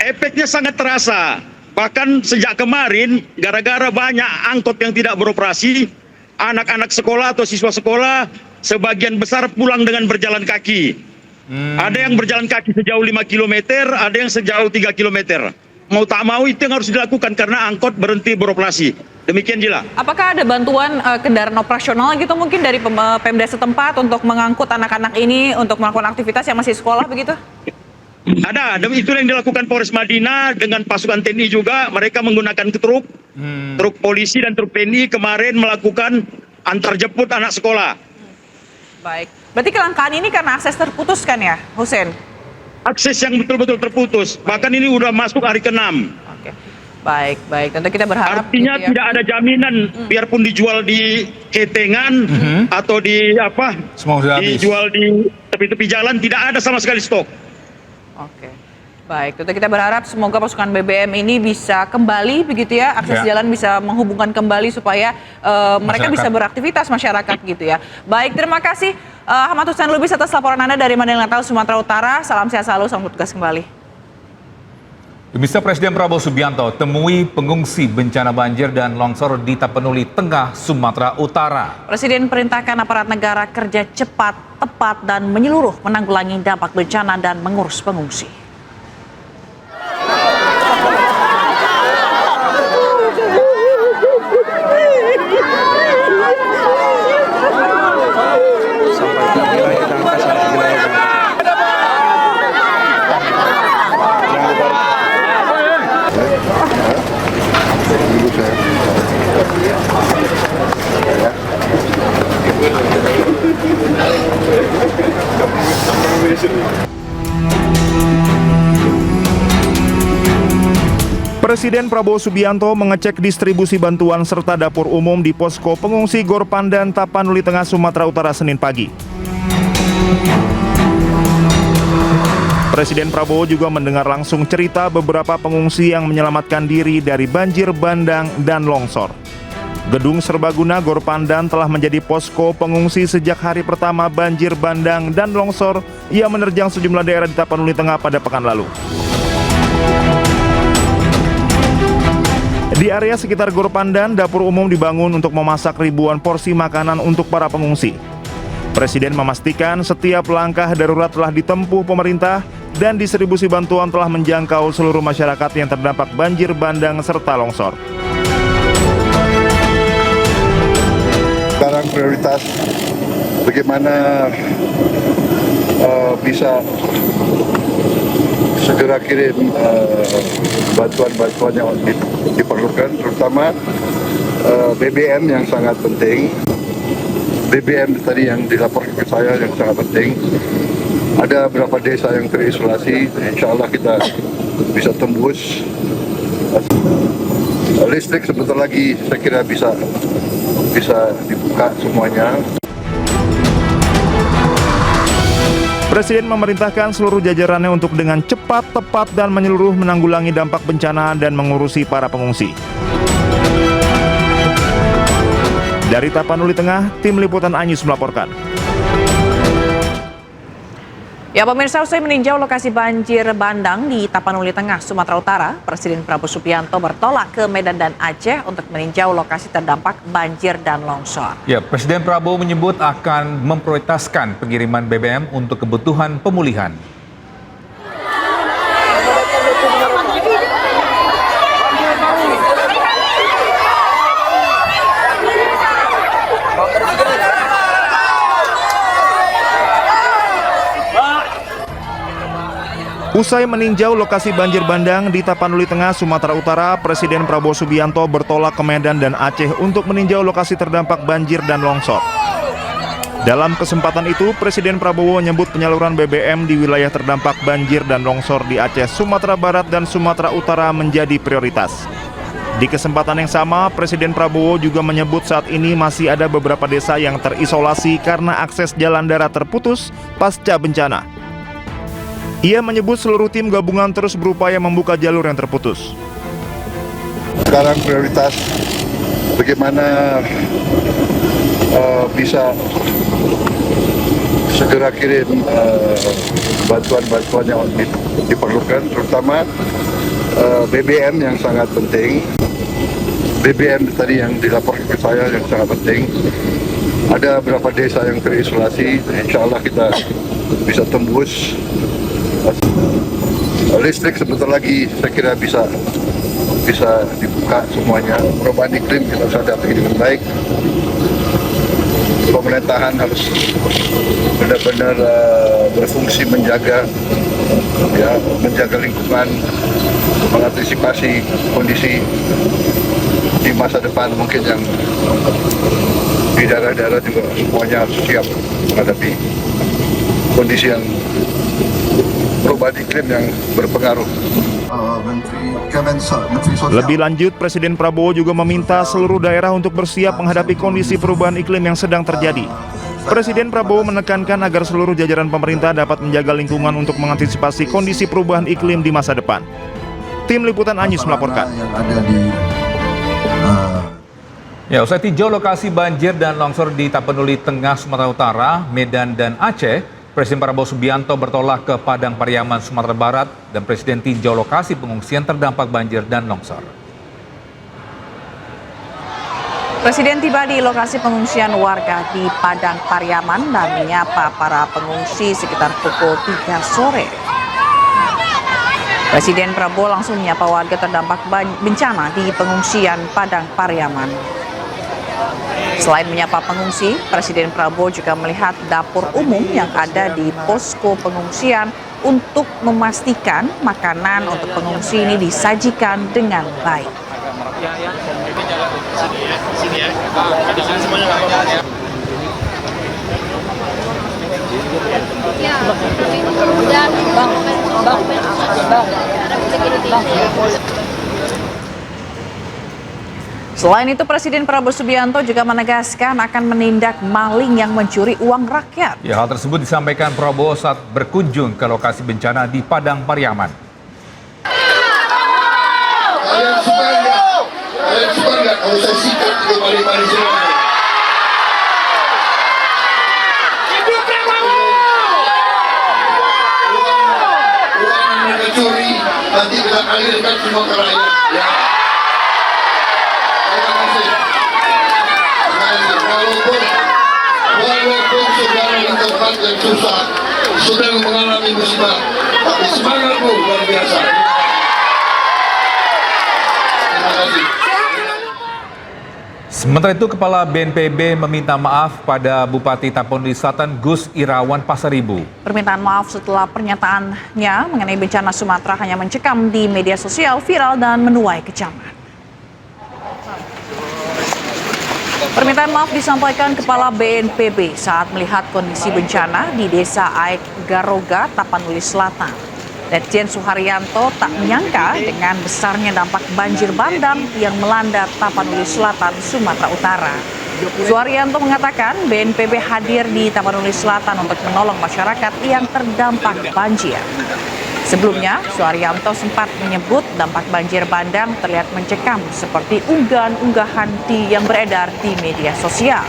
Efeknya sangat terasa. Bahkan sejak kemarin, gara-gara banyak angkot yang tidak beroperasi, anak-anak sekolah atau siswa sekolah sebagian besar pulang dengan berjalan kaki. Ada yang berjalan kaki sejauh 5 km, ada yang sejauh 3 km. Mau tak mau itu yang harus dilakukan karena angkot berhenti beroperasi. Demikian Jila. Apakah ada bantuan kendaraan operasional gitu mungkin dari Pemda setempat untuk mengangkut anak-anak ini untuk melakukan aktivitas yang masih sekolah begitu? Ada, dan itu yang dilakukan Polres Madinah dengan pasukan TNI juga. Mereka menggunakan truk polisi dan truk TNI kemarin melakukan antar jemput anak sekolah. Baik, berarti kelangkaan ini karena akses terputus kan ya, Hussein? Akses yang betul-betul terputus, bahkan ini udah masuk hari ke-6. Baik, tentu kita berharap. Artinya gitu ya, tidak ada jaminan, biarpun dijual di ketengan atau di apa, dijual di tepi-tepi jalan, tidak ada sama sekali stok. Baik, tentu kita berharap semoga pasukan BBM ini bisa kembali begitu ya, akses jalan bisa menghubungkan kembali supaya mereka bisa beraktivitas masyarakat gitu ya. Baik, terima kasih Ahmad Hussein Lubis atas laporan Anda dari Mandeling Natal, Sumatera Utara. Salam sehat selalu, selamat bertugas kembali. Pemirsa, Presiden Prabowo Subianto temui pengungsi bencana banjir dan longsor di Tapanuli Tengah, Sumatera Utara. Presiden perintahkan aparat negara kerja cepat, tepat, dan menyeluruh menanggulangi dampak bencana dan mengurus pengungsi. Presiden Prabowo Subianto mengecek distribusi bantuan serta dapur umum di posko pengungsi Gor Pandan, Tapanuli Tengah, Sumatera Utara Senin pagi. Presiden Prabowo juga mendengar langsung cerita beberapa pengungsi yang menyelamatkan diri dari banjir bandang dan longsor. Gedung Serbaguna Gor Pandan telah menjadi posko pengungsi sejak hari pertama banjir bandang dan longsor yang menerjang sejumlah daerah di Tapanuli Tengah pada pekan lalu. Di area sekitar Gor Pandan, dapur umum dibangun untuk memasak ribuan porsi makanan untuk para pengungsi. Presiden memastikan setiap langkah darurat telah ditempuh pemerintah dan distribusi bantuan telah menjangkau seluruh masyarakat yang terdampak banjir bandang serta longsor. Sekarang prioritas bagaimana bisa segera kirim bantuan-bantuan yang diperlukan, terutama BBM yang sangat penting. BBM tadi yang dilaporkan ke saya yang sangat penting. Ada beberapa desa yang terisolasi, insya Allah kita bisa tembus. Listrik sebentar lagi saya kira bisa dibuka semuanya. Presiden memerintahkan seluruh jajarannya untuk dengan cepat, tepat, dan menyeluruh menanggulangi dampak bencana dan mengurusi para pengungsi. Dari Tapanuli Tengah, tim liputan Anyus melaporkan. Ya pemirsa, usai meninjau lokasi banjir bandang di Tapanuli Tengah, Sumatera Utara, Presiden Prabowo Subianto bertolak ke Medan dan Aceh untuk meninjau lokasi terdampak banjir dan longsor. Ya, Presiden Prabowo menyebut akan memprioritaskan pengiriman BBM untuk kebutuhan pemulihan. Usai meninjau lokasi banjir bandang di Tapanuli Tengah, Sumatera Utara, Presiden Prabowo Subianto bertolak ke Medan dan Aceh untuk meninjau lokasi terdampak banjir dan longsor. Dalam kesempatan itu, Presiden Prabowo menyebut penyaluran BBM di wilayah terdampak banjir dan longsor di Aceh, Sumatera Barat, dan Sumatera Utara menjadi prioritas. Di kesempatan yang sama, Presiden Prabowo juga menyebut saat ini masih ada beberapa desa yang terisolasi karena akses jalan darat terputus pasca bencana. Ia menyebut seluruh tim gabungan terus berupaya membuka jalur yang terputus. Sekarang prioritas bagaimana bisa segera kirim bantuan-bantuan yang diperlukan, terutama BBM yang sangat penting. BBM tadi yang dilaporkan ke saya yang sangat penting. Ada beberapa desa yang terisolasi, insya Allah kita bisa tembus. Listrik sebentar lagi saya kira bisa dibuka semuanya. Perubahan iklim kita bisa hadapi dengan baik. Pemerintahan harus benar-benar berfungsi menjaga lingkungan, mengantisipasi kondisi di masa depan mungkin yang di daerah-daerah juga semuanya harus siap menghadapi kondisi yang perubahan iklim yang berpengaruh. Lebih lanjut, Presiden Prabowo juga meminta seluruh daerah untuk bersiap menghadapi kondisi perubahan iklim yang sedang terjadi. Presiden Prabowo menekankan agar seluruh jajaran pemerintah dapat menjaga lingkungan untuk mengantisipasi kondisi perubahan iklim di masa depan. Tim Liputan Anyus melaporkan. Ya, usai tinjau lokasi banjir dan longsor di Tapanuli Tengah, Sumatera Utara, Medan, dan Aceh, Presiden Prabowo Subianto bertolak ke Padang Pariaman, Sumatera Barat, dan Presiden tinjau lokasi pengungsian terdampak banjir dan longsor. Presiden tiba di lokasi pengungsian warga di Padang Pariaman dan menyapa para pengungsi sekitar pukul 3 sore. Presiden Prabowo langsung menyapa warga terdampak bencana di pengungsian Padang Pariaman. Selain menyapa pengungsi, Presiden Prabowo juga melihat dapur umum yang ada di posko pengungsian untuk memastikan makanan untuk pengungsi ini disajikan dengan baik. Selain itu, Presiden Prabowo Subianto juga menegaskan akan menindak maling yang mencuri uang rakyat. Ya, hal tersebut disampaikan Prabowo saat berkunjung ke lokasi bencana di Padang Pariaman. Kalian suka nggak kalau saya sikat ke mari-mari semua? Uang yang mereka curi nanti kita alirkan semua ke rakyat. Ya. Walaupun saudara di tempat yang susah sedang mengalami musibah, tapi semangatmu luar biasa. Terima kasih. Sementara itu, Kepala BNPB meminta maaf pada Bupati Tapanuli Selatan Gus Irawan Pasaribu. Permintaan maaf setelah pernyataannya mengenai bencana Sumatera hanya mencekam di media sosial, viral dan menuai kecaman. Permintaan maaf disampaikan Kepala BNPB saat melihat kondisi bencana di Desa Aek Garoga, Tapanuli Selatan. Letjen Suharyanto tak menyangka dengan besarnya dampak banjir bandang yang melanda Tapanuli Selatan, Sumatera Utara. Suharyanto mengatakan BNPB hadir di Tapanuli Selatan untuk menolong masyarakat yang terdampak banjir. Sebelumnya, Suharyanto sempat menyebut dampak banjir bandang terlihat mencekam seperti unggahan-unggahan yang beredar di media sosial.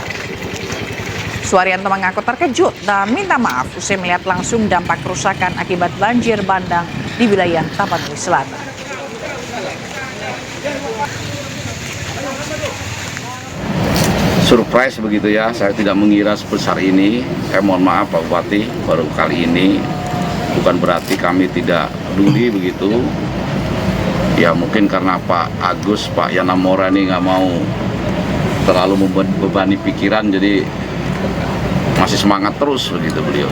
Suharyanto mengaku terkejut dan minta maaf usai melihat langsung dampak kerusakan akibat banjir bandang di wilayah Tapanuli Selatan. Surprise begitu ya, saya tidak mengira sebesar ini. Mohon maaf Pak Bupati, baru kali ini. Bukan berarti kami tidak peduli begitu. Ya mungkin karena Pak Agus, Pak Yana Mora ini nggak mau terlalu membebani pikiran, jadi masih semangat terus begitu beliau.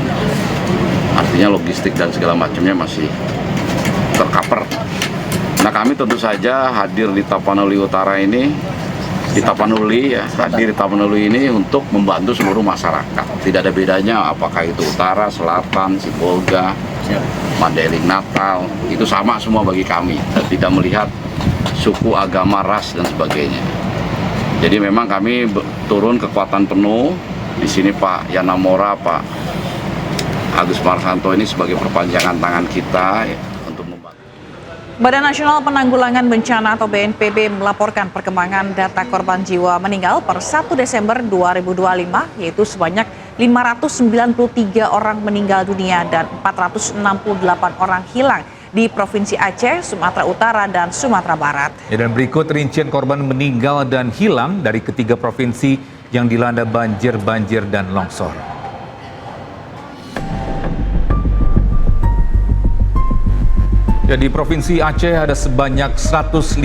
Artinya logistik dan segala macamnya masih tercover. Nah kami tentu saja hadir di Tapanuli Utara ini, hadir di Tapanuli ini untuk membantu seluruh masyarakat. Tidak ada bedanya apakah itu utara, selatan, Sibolga, Mandailing, Natal, itu sama semua bagi kami. Tidak melihat suku, agama, ras dan sebagainya. Jadi memang kami turun kekuatan penuh di sini, Pak Yana Mora, Pak Agus Marhanto ini sebagai perpanjangan tangan kita untuk membantu. Badan Nasional Penanggulangan Bencana atau BNPB melaporkan perkembangan data korban jiwa meninggal per 1 Desember 2025, yaitu sebanyak 593 orang meninggal dunia dan 468 orang hilang di Provinsi Aceh, Sumatera Utara, dan Sumatera Barat. Dan berikut rincian korban meninggal dan hilang dari ketiga provinsi yang dilanda banjir dan longsor. Di Provinsi Aceh ada sebanyak 156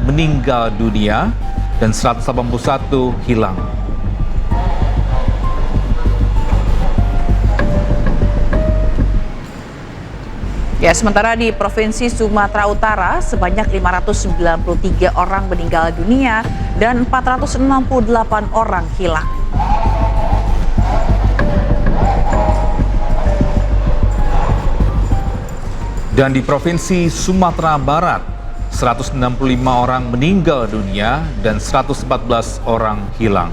meninggal dunia dan 181 hilang. Sementara di Provinsi Sumatera Utara sebanyak 593 orang meninggal dunia dan 468 orang hilang. Dan di Provinsi Sumatera Barat, 165 orang meninggal dunia dan 114 orang hilang.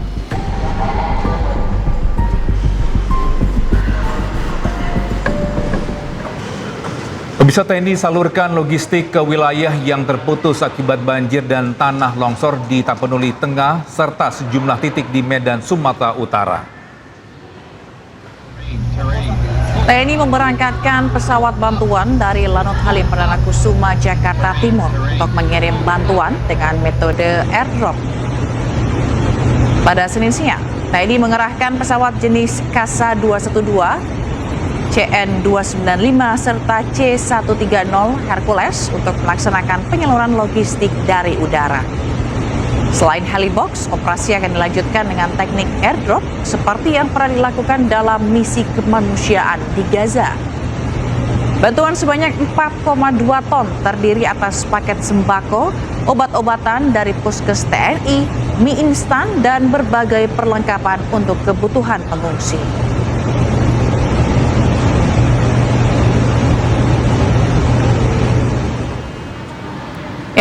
Pemirsa, TNI salurkan logistik ke wilayah yang terputus akibat banjir dan tanah longsor di Tapanuli Tengah serta sejumlah titik di Medan, Sumatera Utara. TNI memberangkatkan pesawat bantuan dari Lanut Halim Perdana Kusuma, Jakarta Timur untuk mengirim bantuan dengan metode airdrop. Pada Senin siang, TNI mengerahkan pesawat jenis Kasa 212, CN-295 serta C-130 Hercules untuk melaksanakan penyaluran logistik dari udara. Selain helibox, operasi akan dilanjutkan dengan teknik airdrop seperti yang pernah dilakukan dalam misi kemanusiaan di Gaza. Bantuan sebanyak 4,2 ton terdiri atas paket sembako, obat-obatan dari Puskes TNI, mie instan, dan berbagai perlengkapan untuk kebutuhan pengungsi.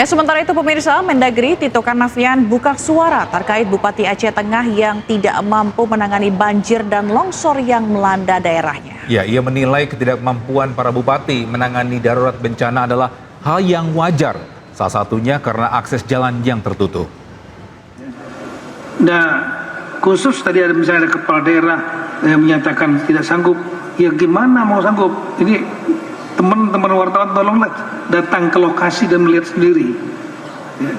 Sementara itu pemirsa, Mendagri Tito Karnavian buka suara terkait Bupati Aceh Tengah yang tidak mampu menangani banjir dan longsor yang melanda daerahnya. Ia menilai ketidakmampuan para bupati menangani darurat bencana adalah hal yang wajar, salah satunya karena akses jalan yang tertutup. Nah, khusus tadi ada misalnya ada kepala daerah yang menyatakan tidak sanggup, ya gimana mau sanggup? Ini teman-teman wartawan tolonglah datang ke lokasi dan melihat sendiri. Ya.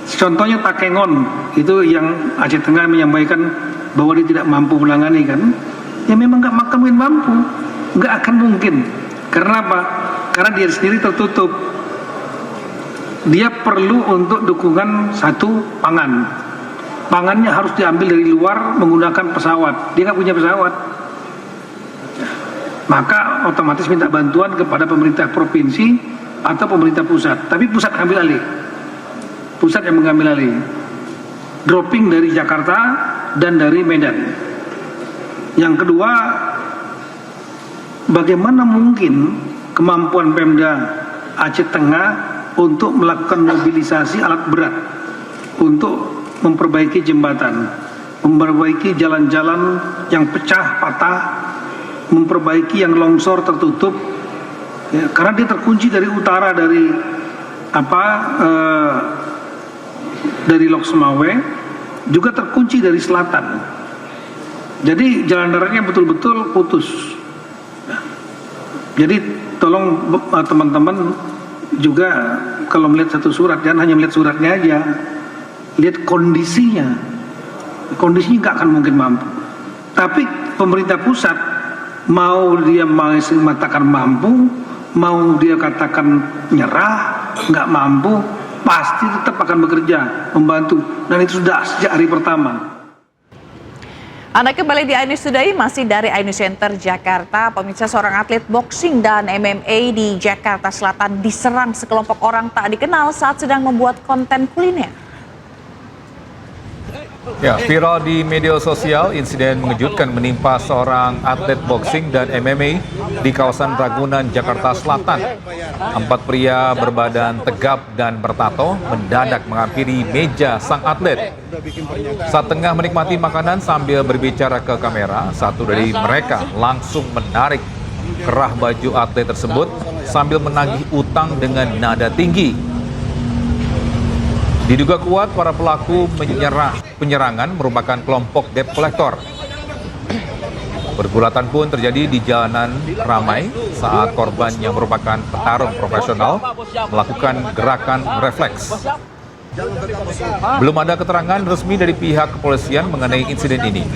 Contohnya Takengon, itu yang Aceh Tengah menyampaikan bahwa dia tidak mampu menangani kan. Ya memang nggak mungkin mampu, nggak akan mungkin. Karena apa? Karena dia sendiri tertutup. Dia perlu untuk dukungan satu pangan. Pangannya harus diambil dari luar menggunakan pesawat. Dia nggak punya pesawat. Maka otomatis minta bantuan kepada pemerintah provinsi atau pemerintah pusat. Tapi pusat ambil alih. Pusat yang mengambil alih. Dropping dari Jakarta dan dari Medan. Yang kedua, bagaimana mungkin kemampuan Pemda Aceh Tengah untuk melakukan mobilisasi alat berat untuk memperbaiki jembatan, memperbaiki jalan-jalan yang pecah, patah, memperbaiki yang longsor tertutup, ya, karena dia terkunci dari utara dari dari Lok Sumawe, juga terkunci dari selatan. Jadi jalan daratnya betul-betul putus. Jadi tolong teman-teman juga kalau melihat satu surat, jangan hanya melihat suratnya aja, lihat kondisinya. Kondisinya nggak akan mungkin mampu. Tapi pemerintah pusat mau dia mengatakan mampu, mau dia katakan nyerah, nggak mampu, pasti tetap akan bekerja, membantu. Dan itu sudah sejak hari pertama. Anda kembali di iNews Today, masih dari iNews Center Jakarta. Pemirsa, seorang atlet boxing dan MMA di Jakarta Selatan diserang sekelompok orang tak dikenal saat sedang membuat konten kuliner. Ya, viral di media sosial, insiden mengejutkan menimpa seorang atlet boxing dan MMA di kawasan Ragunan, Jakarta Selatan. 4 pria berbadan tegap dan bertato mendadak menghampiri meja sang atlet. Saat tengah menikmati makanan sambil berbicara ke kamera, satu dari mereka langsung menarik kerah baju atlet tersebut sambil menagih utang dengan nada tinggi. Diduga kuat para pelaku penyerangan merupakan kelompok debt collector. Pergulatan pun terjadi di jalanan ramai saat korban yang merupakan petarung profesional melakukan gerakan refleks. Belum ada keterangan resmi dari pihak kepolisian mengenai insiden ini.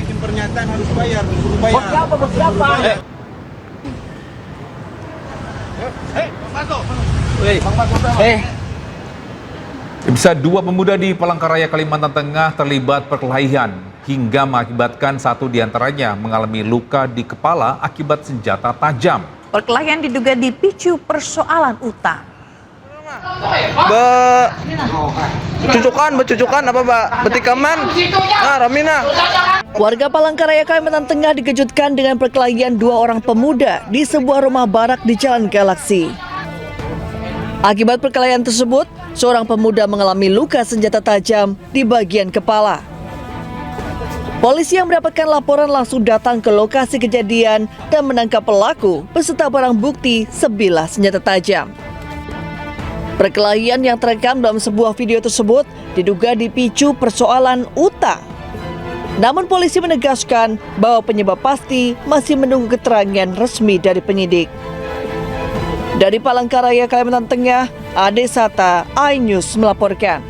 Bisa 2 pemuda di Palangkaraya, Kalimantan Tengah terlibat perkelahian hingga mengakibatkan satu diantaranya mengalami luka di kepala akibat senjata tajam. Perkelahian diduga dipicu persoalan utang. Becucukan apa Mbak? Betikaman? Ramina. Warga Palangkaraya, Kalimantan Tengah dikejutkan dengan perkelahian 2 orang pemuda di sebuah rumah barak di Jalan Galaksi. Akibat perkelahian tersebut, seorang pemuda mengalami luka senjata tajam di bagian kepala. Polisi yang mendapatkan laporan langsung datang ke lokasi kejadian dan menangkap pelaku beserta barang bukti sebilah senjata tajam. Perkelahian yang terekam dalam sebuah video tersebut diduga dipicu persoalan utang. Namun polisi menegaskan bahwa penyebab pasti masih menunggu keterangan resmi dari penyidik. Dari Palangkaraya, Kalimantan Tengah, Ade Sata, iNews melaporkan.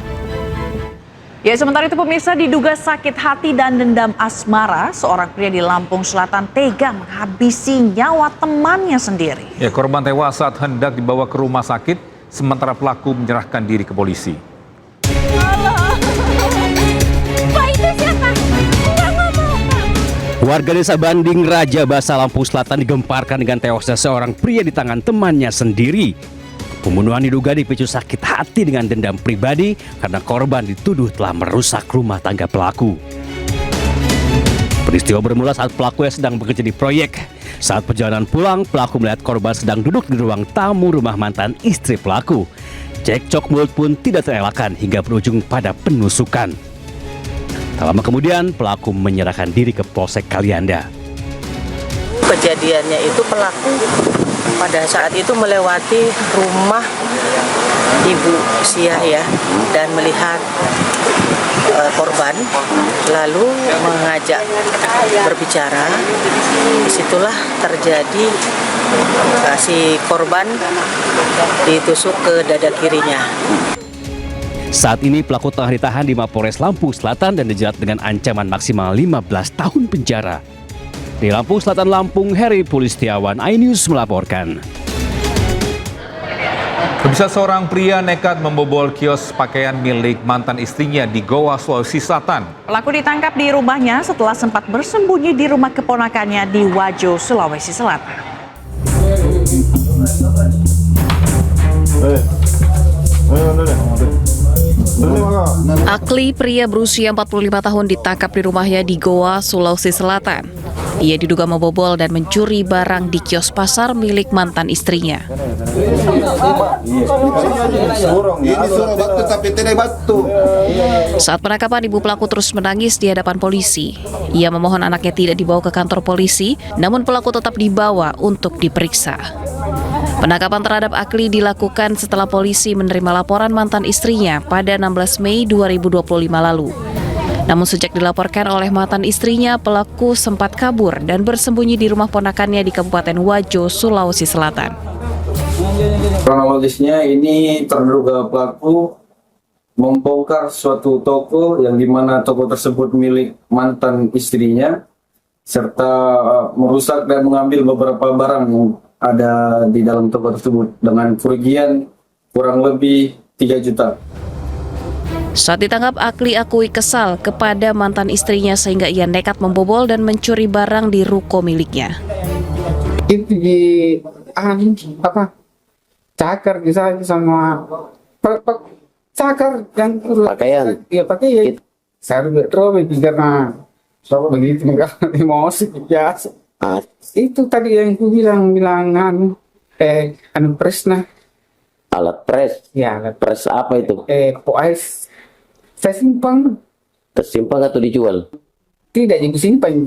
Ya, sementara itu pemirsa, diduga sakit hati dan dendam asmara, seorang pria di Lampung Selatan tega menghabisi nyawa temannya sendiri. Ya, korban tewas saat hendak dibawa ke rumah sakit, sementara pelaku menyerahkan diri ke polisi. Warga desa Banding, Raja Basa, Lampung Selatan digemparkan dengan tewasnya seorang pria di tangan temannya sendiri. Pembunuhan diduga dipicu sakit hati dengan dendam pribadi karena korban dituduh telah merusak rumah tangga pelaku. Peristiwa bermula saat pelaku yang sedang bekerja di proyek. Saat perjalanan pulang, pelaku melihat korban sedang duduk di ruang tamu rumah mantan istri pelaku. Cekcok mulut pun tidak terelakkan hingga berujung pada penusukan. Tak lama kemudian, pelaku menyerahkan diri ke Polsek Kalianda. Kejadiannya itu pelaku pada saat itu melewati rumah Ibu Siah ya, dan melihat korban, lalu mengajak berbicara. Disitulah terjadi si korban ditusuk ke dada kirinya. Saat ini pelaku tengah ditahan di Mapolres Lampung Selatan dan dijerat dengan ancaman maksimal 15 tahun penjara. Di Lampung Selatan, Lampung, Heri Pulistiawan, iNews melaporkan. Bisa seorang pria nekat membobol kios pakaian milik mantan istrinya di Goa, Sulawesi Selatan. Pelaku ditangkap di rumahnya setelah sempat bersembunyi di rumah keponakannya di Wajo, Sulawesi Selatan. Akli, pria berusia 45 tahun, ditangkap di rumahnya di Goa, Sulawesi Selatan. Ia diduga membobol dan mencuri barang di kios pasar milik mantan istrinya. Saat penangkapan, ibu pelaku terus menangis di hadapan polisi. Ia memohon anaknya tidak dibawa ke kantor polisi, namun pelaku tetap dibawa untuk diperiksa. Penangkapan terhadap Akli dilakukan setelah polisi menerima laporan mantan istrinya pada 16 Mei 2025 lalu. Namun sejak dilaporkan oleh mantan istrinya, pelaku sempat kabur dan bersembunyi di rumah ponakannya di Kabupaten Wajo, Sulawesi Selatan. Kronologisnya, ini terduga pelaku membongkar suatu toko yang dimana toko tersebut milik mantan istrinya, serta merusak dan mengambil beberapa barang yang ada di dalam toko tersebut dengan kerugian kurang lebih 3 juta. Saat ditangkap, Akli akui kesal kepada mantan istrinya sehingga ia nekat membobol dan mencuri barang di ruko miliknya. Itu di cakar bisa sama cakar yang pakaian. Iya, pakaian. saya robek karena begitu nggak emosi ya. Itu tadi yang ku bilangan presna. Alat pres? Ya, alat pres apa itu? Poais. Saya simpan. Tersimpan atau dijual? Tidak, yang simpan.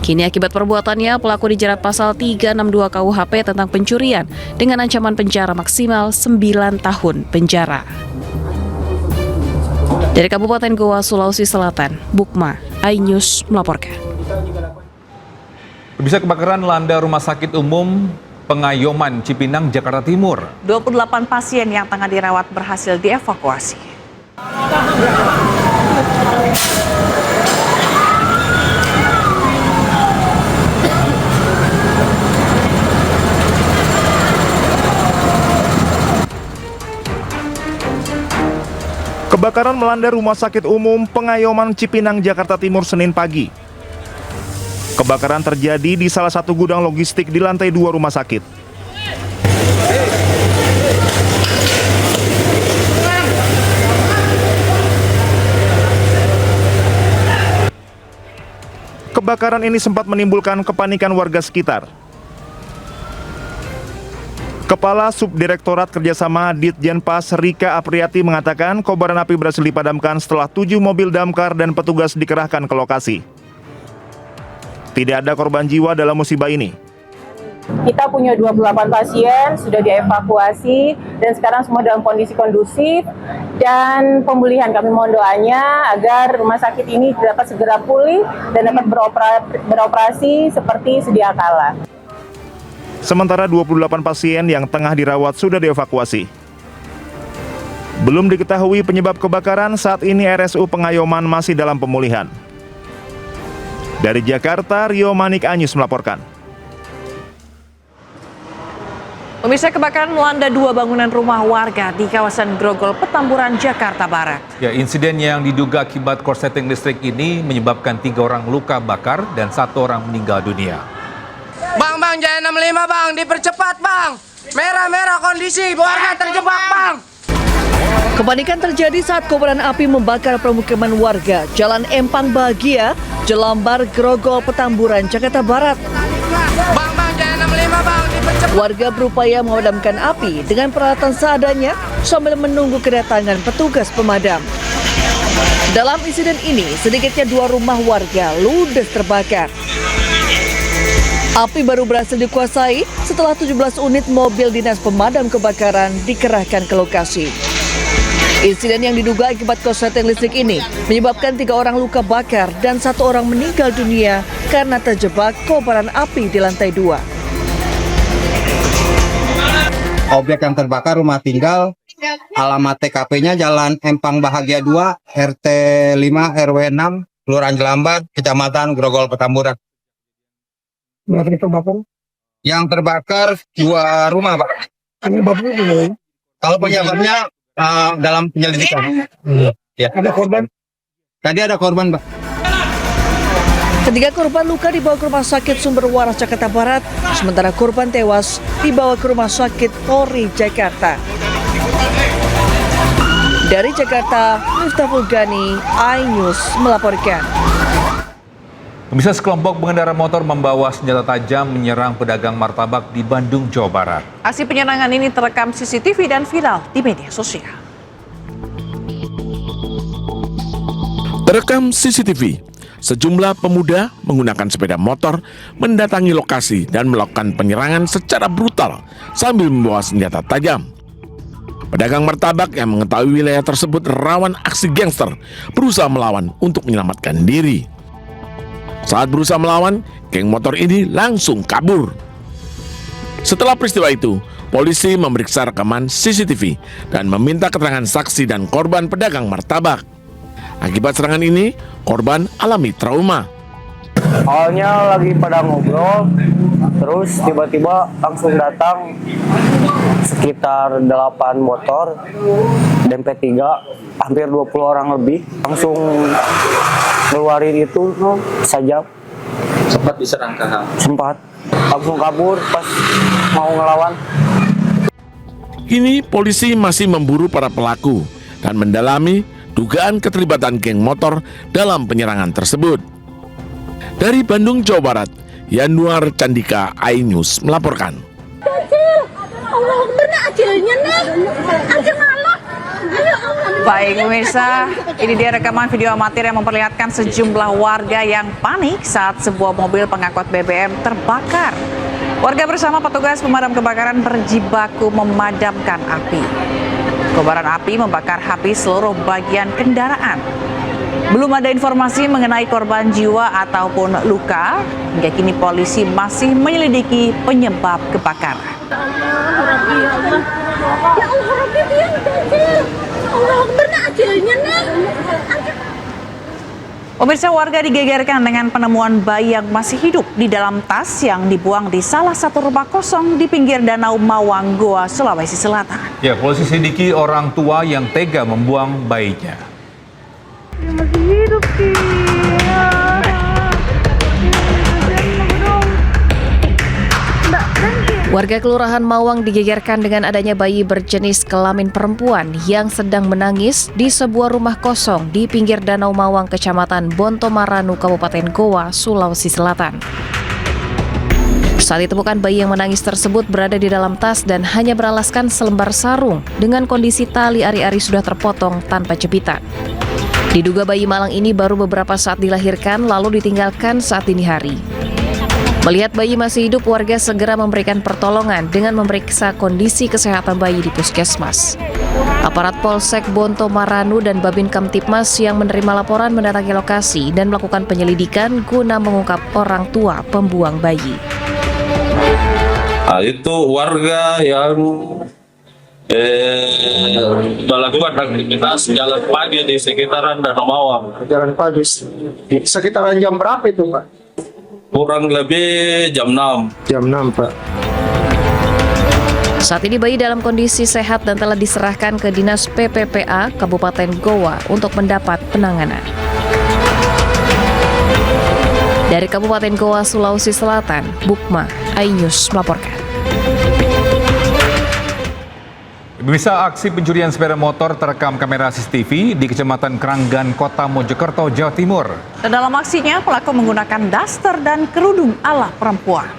Kini akibat perbuatannya, pelaku dijerat pasal 362 KUHP tentang pencurian dengan ancaman penjara maksimal 9 tahun penjara. Dari Kabupaten Goa, Sulawesi Selatan, Bukma, iNews melaporkan. Bisa kebakaran melanda Rumah Sakit Umum Pengayoman Cipinang, Jakarta Timur. 28 pasien yang tengah dirawat berhasil dievakuasi. Kebakaran melanda Rumah Sakit Umum Pengayoman Cipinang, Jakarta Timur Senin pagi. Kebakaran terjadi di salah satu gudang logistik di lantai 2 rumah sakit. Kebakaran ini sempat menimbulkan kepanikan warga sekitar. Kepala Subdirektorat Kerjasama Ditjenpas Rika Apriati mengatakan kobaran api berhasil dipadamkan setelah 7 mobil damkar dan petugas dikerahkan ke lokasi. Tidak ada korban jiwa dalam musibah ini. Kita punya 28 pasien, sudah dievakuasi dan sekarang semua dalam kondisi kondusif dan pemulihan. Kami mohon doanya agar rumah sakit ini dapat segera pulih dan dapat beroperasi seperti sedia kala. Sementara 28 pasien yang tengah dirawat sudah dievakuasi. Belum diketahui penyebab kebakaran, saat ini RSU Pengayoman masih dalam pemulihan. Dari Jakarta, Rio Manik, iNews melaporkan. Pemirsa, kebakaran melanda 2 bangunan rumah warga di kawasan Grogol, Petamburan, Jakarta Barat. Ya, insiden yang diduga akibat korsleting listrik ini menyebabkan 3 orang luka bakar dan 1 orang meninggal dunia. Bang, Jaya 65 bang, dipercepat bang. Merah kondisi, warga terjebak bang. Kepanikan terjadi saat kobaran api membakar permukiman warga Jalan Empang Bahagia, Jelambar, Grogol, Petamburan, Jakarta Barat. Bang, Jaya 65 bang, dipercepat. Warga berupaya memadamkan api dengan peralatan seadanya sambil menunggu kedatangan petugas pemadam. Dalam insiden ini, sedikitnya 2 rumah warga ludes terbakar. Api baru berhasil dikuasai setelah 17 unit mobil dinas pemadam kebakaran dikerahkan ke lokasi. Insiden yang diduga akibat korsleting listrik ini menyebabkan 3 orang luka bakar dan 1 orang meninggal dunia karena terjebak kobaran api di lantai 2. Objek yang terbakar rumah tinggal, alamat TKP-nya Jalan Empang Bahagia 2, RT 5 RW 6, Kelurahan Jelambar, Kecamatan Grogol, Petamburan. Yang terbakar 2 rumah, Pak. Kalau penyebabnya dalam penyelidikan. Ya. Ada korban? Tadi ada korban, Pak. Ketiga korban luka dibawa ke Rumah Sakit Sumber Waras Jakarta Barat, sementara korban tewas dibawa ke Rumah Sakit Polri Jakarta. Dari Jakarta, Miftahul Gani, iNews melaporkan. Pemirsa, sekelompok pengendara motor membawa senjata tajam menyerang pedagang martabak di Bandung, Jawa Barat. Aksi penyerangan ini terekam CCTV dan viral di media sosial. Terekam CCTV, sejumlah pemuda menggunakan sepeda motor mendatangi lokasi dan melakukan penyerangan secara brutal sambil membawa senjata tajam. Pedagang martabak yang mengetahui wilayah tersebut rawan aksi gangster berusaha melawan untuk menyelamatkan diri. Saat berusaha melawan, geng motor ini langsung kabur. Setelah peristiwa itu, polisi memeriksa rekaman CCTV dan meminta keterangan saksi dan korban pedagang martabak. Akibat serangan ini, korban alami trauma. Awalnya lagi pada ngobrol, terus tiba-tiba langsung datang sekitar 8 motor, DMP 3, hampir 20 orang lebih, langsung keluarin itu saja. Sempat diserang kah? Sempat, langsung kabur pas mau ngelawan. Kini polisi masih memburu para pelaku dan mendalami dugaan keterlibatan geng motor dalam penyerangan tersebut. Dari Bandung, Jawa Barat, Yanuar Candika, iNews melaporkan. Baik pemirsa, ini dia rekaman video amatir yang memperlihatkan sejumlah warga yang panik saat sebuah mobil pengangkut BBM terbakar. Warga bersama petugas pemadam kebakaran berjibaku memadamkan api. Kobaran api membakar habis seluruh bagian kendaraan. Belum ada informasi mengenai korban jiwa ataupun luka. Hingga kini polisi masih menyelidiki penyebab kebakaran. Pemirsa, warga digegerkan dengan penemuan bayi yang masih hidup di dalam tas yang dibuang di salah satu rumah kosong di pinggir Danau Mawang, Goa, Sulawesi Selatan. Ya, polisi selidiki orang tua yang tega membuang bayinya. Masih hidup sih. Warga Kelurahan Mawang digegerkan dengan adanya bayi berjenis kelamin perempuan yang sedang menangis di sebuah rumah kosong di pinggir Danau Mawang, Kecamatan Bontomaranu, Kabupaten Goa, Sulawesi Selatan. Saat ditemukan, bayi yang menangis tersebut berada di dalam tas dan hanya beralaskan selembar sarung dengan kondisi tali ari-ari sudah terpotong tanpa jepitan. Diduga bayi malang ini baru beberapa saat dilahirkan lalu ditinggalkan saat dini hari. Melihat bayi masih hidup, warga segera memberikan pertolongan dengan memeriksa kondisi kesehatan bayi di puskesmas. Aparat Polsek Bontomaranu dan Babin Kamtipmas yang menerima laporan mendatangi lokasi dan melakukan penyelidikan guna mengungkap orang tua pembuang bayi. Nah, itu warga yang melakukan aktivitas jalan pagi di sekitaran Danau Mawang. Jalan pagi. Sekitaran jam berapa itu, Pak? Kurang lebih jam 6. Jam 6, Pak. Saat ini bayi dalam kondisi sehat dan telah diserahkan ke Dinas PPPA Kabupaten Goa untuk mendapat penanganan. Dari Kabupaten Goa, Sulawesi Selatan, Bukma, iNews melaporkan. Bisa aksi pencurian sepeda motor terekam kamera CCTV di Kecamatan Kranggan, Kota Mojokerto, Jawa Timur. Dan dalam aksinya, pelaku menggunakan daster dan kerudung ala perempuan.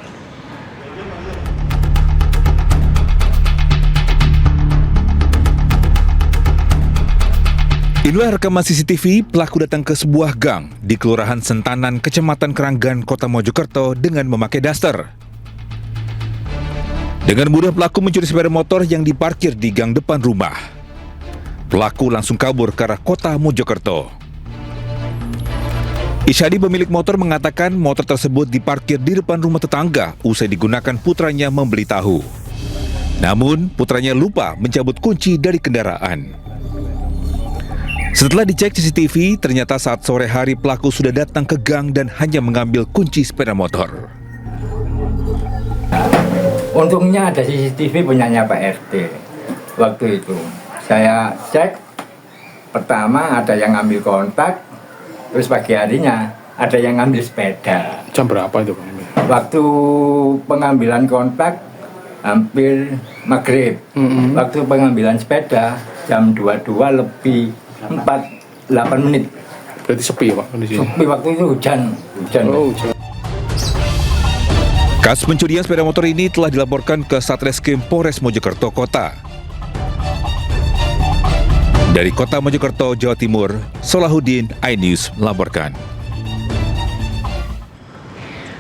Inilah rekaman CCTV pelaku datang ke sebuah gang di Kelurahan Sentanan, Kecamatan Kranggan, Kota Mojokerto dengan memakai daster. Dengan mudah pelaku mencuri sepeda motor yang diparkir di gang depan rumah. Pelaku langsung kabur ke arah Kota Mojokerto. Isyadi, pemilik motor, mengatakan motor tersebut diparkir di depan rumah tetangga usai digunakan putranya membeli tahu. Namun, putranya lupa mencabut kunci dari kendaraan. Setelah dicek CCTV, ternyata saat sore hari pelaku sudah datang ke gang dan hanya mengambil kunci sepeda motor. Untungnya ada CCTV punyanya Pak RT. Waktu itu saya cek, pertama ada yang ngambil kontak, terus pagi harinya ada yang ngambil sepeda. Jam berapa itu, Pak? Waktu pengambilan kontak hampir maghrib. Waktu pengambilan sepeda jam 22 lebih 48 menit. Berarti sepi ya, Pak, kondisinya? Sepi, waktu itu hujan. Oh, hujan. Kasus pencurian sepeda motor ini telah dilaporkan ke Satreskrim Polres Mojokerto Kota. Dari Kota Mojokerto, Jawa Timur, Solahuddin, iNews melaporkan.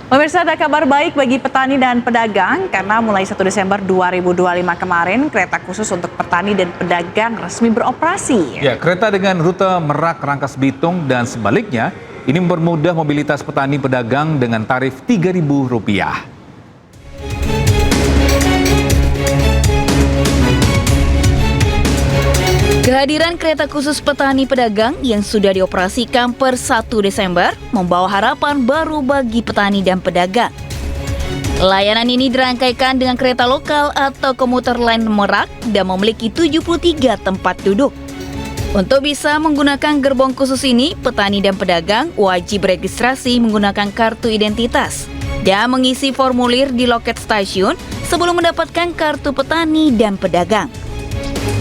Pemirsa, ada kabar baik bagi petani dan pedagang karena mulai 1 Desember 2025 kemarin kereta khusus untuk petani dan pedagang resmi beroperasi. Ya, kereta dengan rute Merak, Rangkas Bitung dan sebaliknya ini mempermudah mobilitas petani pedagang dengan tarif Rp3.000. Kehadiran kereta khusus petani pedagang yang sudah dioperasikan per 1 Desember membawa harapan baru bagi petani dan pedagang. Layanan ini dirangkaikan dengan kereta lokal atau komuter lain Merak dan memiliki 73 tempat duduk. Untuk bisa menggunakan gerbong khusus ini, petani dan pedagang wajib registrasi menggunakan kartu identitas dan mengisi formulir di loket stasiun sebelum mendapatkan kartu petani dan pedagang.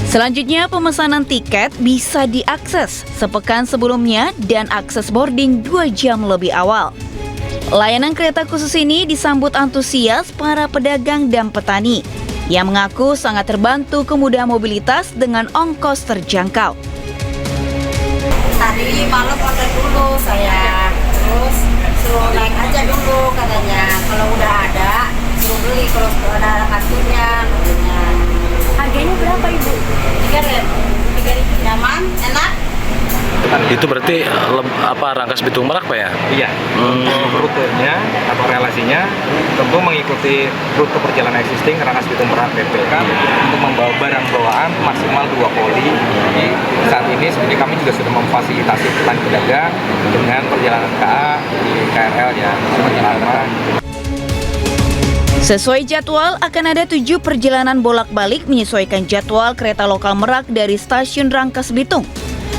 Selanjutnya, pemesanan tiket bisa diakses sepekan sebelumnya dan akses boarding 2 jam lebih awal. Layanan kereta khusus ini disambut antusias para pedagang dan petani yang mengaku sangat terbantu kemudahan mobilitas dengan ongkos terjangkau. Tadi malam order dulu saya, terus suruh naik aja dulu katanya. Kalau udah ada, suruh beli. Kalau sudah ada kartunya, katanya. Harganya berapa Ibu? 3.000. Nyaman, enak. Itu berarti Rangkas Bitung Merak Pak ya? Iya, untuk rutenya atau relasinya tentu mengikuti rute perjalanan existing Rangkas Bitung Merak BPK untuk membawa barang bawaan maksimal 2 koli. Jadi saat ini sebenarnya kami juga sudah memfasilitasi petani pedagang dengan perjalanan KA di KRL yang berjalan. Sesuai jadwal, akan ada 7 perjalanan bolak-balik menyesuaikan jadwal kereta lokal Merak dari stasiun Rangkas Bitung.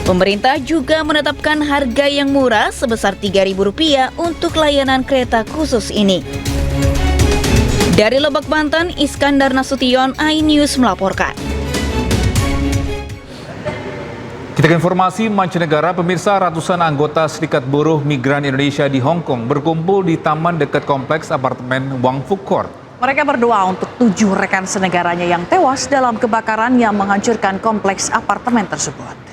Pemerintah juga menetapkan harga yang murah sebesar Rp3.000 untuk layanan kereta khusus ini. Dari Lebak, Banten, Iskandar Nasution, iNews melaporkan. Kita ke informasi mancanegara, pemirsa. Ratusan anggota Serikat Buruh Migran Indonesia di Hong Kong berkumpul di taman dekat kompleks apartemen Wang Fuk Court. Mereka berdoa untuk 7 rekan senegaranya yang tewas dalam kebakaran yang menghancurkan kompleks apartemen tersebut.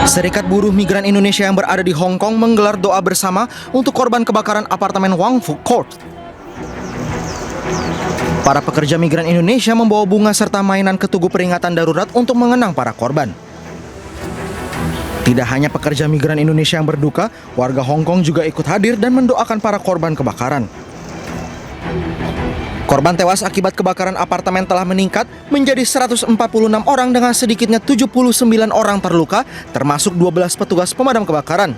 Serikat Buruh Migran Indonesia yang berada di Hong Kong menggelar doa bersama untuk korban kebakaran apartemen Wang Fuk Court. Para pekerja migran Indonesia membawa bunga serta mainan ke tugu peringatan darurat untuk mengenang para korban. Tidak hanya pekerja migran Indonesia yang berduka, warga Hong Kong juga ikut hadir dan mendoakan para korban kebakaran. Korban tewas akibat kebakaran apartemen telah meningkat menjadi 146 orang dengan sedikitnya 79 orang terluka, termasuk 12 petugas pemadam kebakaran.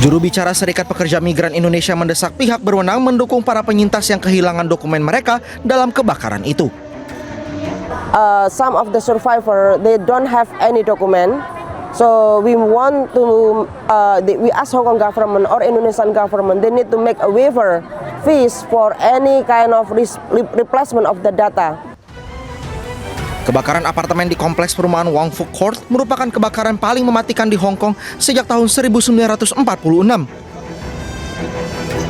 Juru bicara Serikat Pekerja Migran Indonesia mendesak pihak berwenang mendukung para penyintas yang kehilangan dokumen mereka dalam kebakaran itu. Some of the survivor, they don't have any document. So we want to, we ask Hong Kong government or Indonesian government, they need to make a waiver fees for any kind of replacement of the data. Kebakaran apartemen di kompleks perumahan Wang Fuk Court merupakan kebakaran paling mematikan di Hong Kong sejak tahun 1946.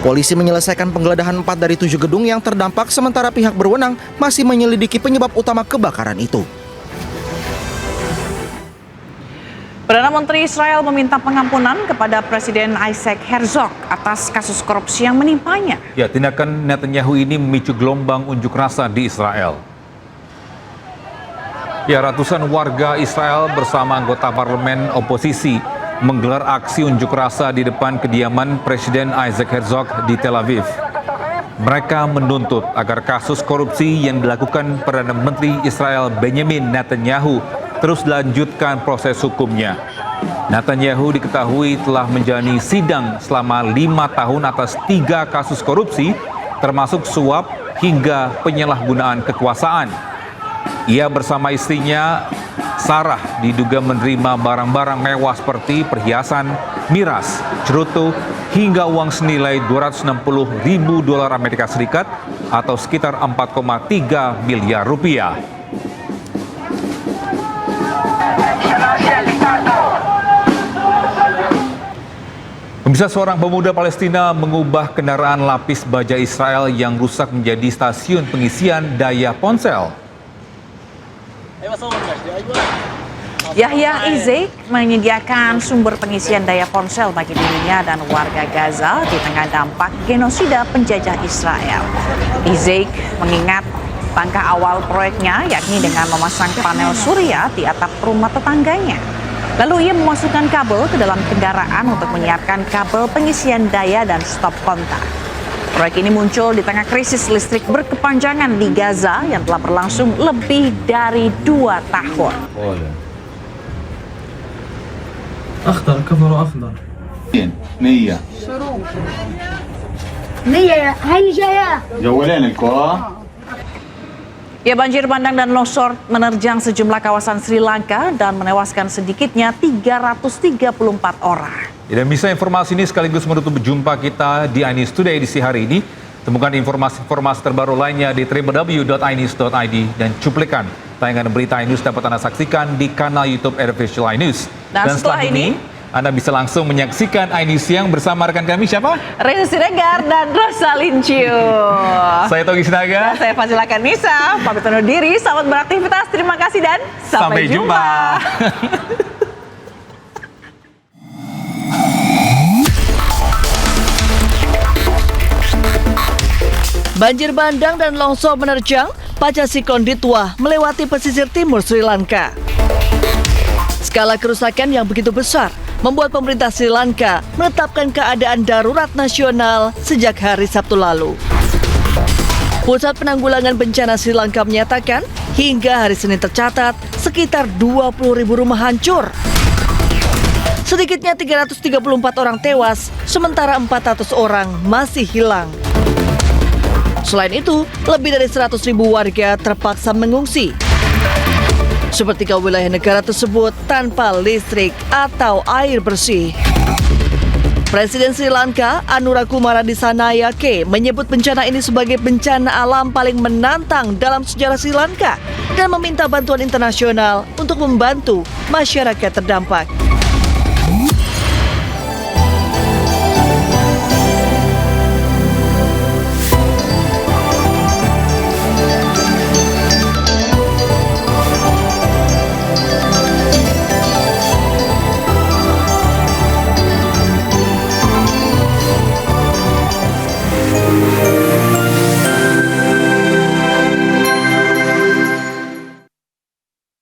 Polisi menyelesaikan penggeledahan 4 dari 7 gedung yang terdampak, sementara pihak berwenang masih menyelidiki penyebab utama kebakaran itu. Perdana Menteri Israel meminta pengampunan kepada Presiden Isaac Herzog atas kasus korupsi yang menimpanya. Ya, tindakan Netanyahu ini memicu gelombang unjuk rasa di Israel. Ya, ratusan warga Israel bersama anggota parlemen oposisi menggelar aksi unjuk rasa di depan kediaman Presiden Isaac Herzog di Tel Aviv. Mereka menuntut agar kasus korupsi yang dilakukan Perdana Menteri Israel Benjamin Netanyahu terus dilanjutkan proses hukumnya. Netanyahu diketahui telah menjalani sidang selama 5 tahun atas 3 kasus korupsi, termasuk suap hingga penyalahgunaan kekuasaan. Ia bersama istrinya, Sarah, diduga menerima barang-barang mewah seperti perhiasan, miras, cerutu, hingga uang senilai 260 ribu dolar Amerika Serikat atau sekitar 4,3 miliar rupiah. Pemirsa, seorang pemuda Palestina mengubah kendaraan lapis baja Israel yang rusak menjadi stasiun pengisian daya ponsel. Yahya Izik menyediakan sumber pengisian daya ponsel bagi dirinya dan warga Gaza di tengah dampak genosida penjajah Israel. Izik mengingat langkah awal proyeknya, yakni dengan memasang panel surya di atap rumah tetangganya. Lalu ia memasukkan kabel ke dalam kendaraan untuk menyiapkan kabel pengisian daya dan stop kontak. Proyek ini muncul di tengah krisis listrik berkepanjangan di Gaza yang telah berlangsung lebih dari 2 tahun. أخضر كفر أخضر نية نية هاي جاية جولين الكرة. Ya, banjir bandang dan longsor menerjang sejumlah kawasan Sri Lanka dan menewaskan sedikitnya 334 orang. Dan bisa informasi ini sekaligus menutup jumpa kita di iNews Today edisi hari ini. Temukan informasi-informasi terbaru lainnya di www.inews.id dan cuplikan tayangan berita iNews dapat Anda saksikan di kanal YouTube Visual iNews. Dan setelah ini Anda bisa langsung menyaksikan iNews Siang bersama rekan kami siapa? Reza Siregar dan Rosalin Cio. Saya Togi Sinaga. Saya Fazila Kanisa. Pamit undur diri. Selamat beraktivitas. Terima kasih dan sampai jumpa. Banjir bandang dan longsor menerjang pasca siklon Ditwa melewati pesisir timur Sri Lanka. Skala kerusakan yang begitu besar membuat pemerintah Sri Lanka menetapkan keadaan darurat nasional sejak hari Sabtu lalu. Pusat Penanggulangan Bencana Sri Lanka menyatakan hingga hari Senin tercatat sekitar 20.000 rumah hancur. Sedikitnya 334 orang tewas, sementara 400 orang masih hilang. Selain itu, lebih dari 100.000 warga terpaksa mengungsi. Sepertiga wilayah negara tersebut tanpa listrik atau air bersih. Presiden Sri Lanka, Anura Kumara Disanayake, menyebut bencana ini sebagai bencana alam paling menantang dalam sejarah Sri Lanka dan meminta bantuan internasional untuk membantu masyarakat terdampak.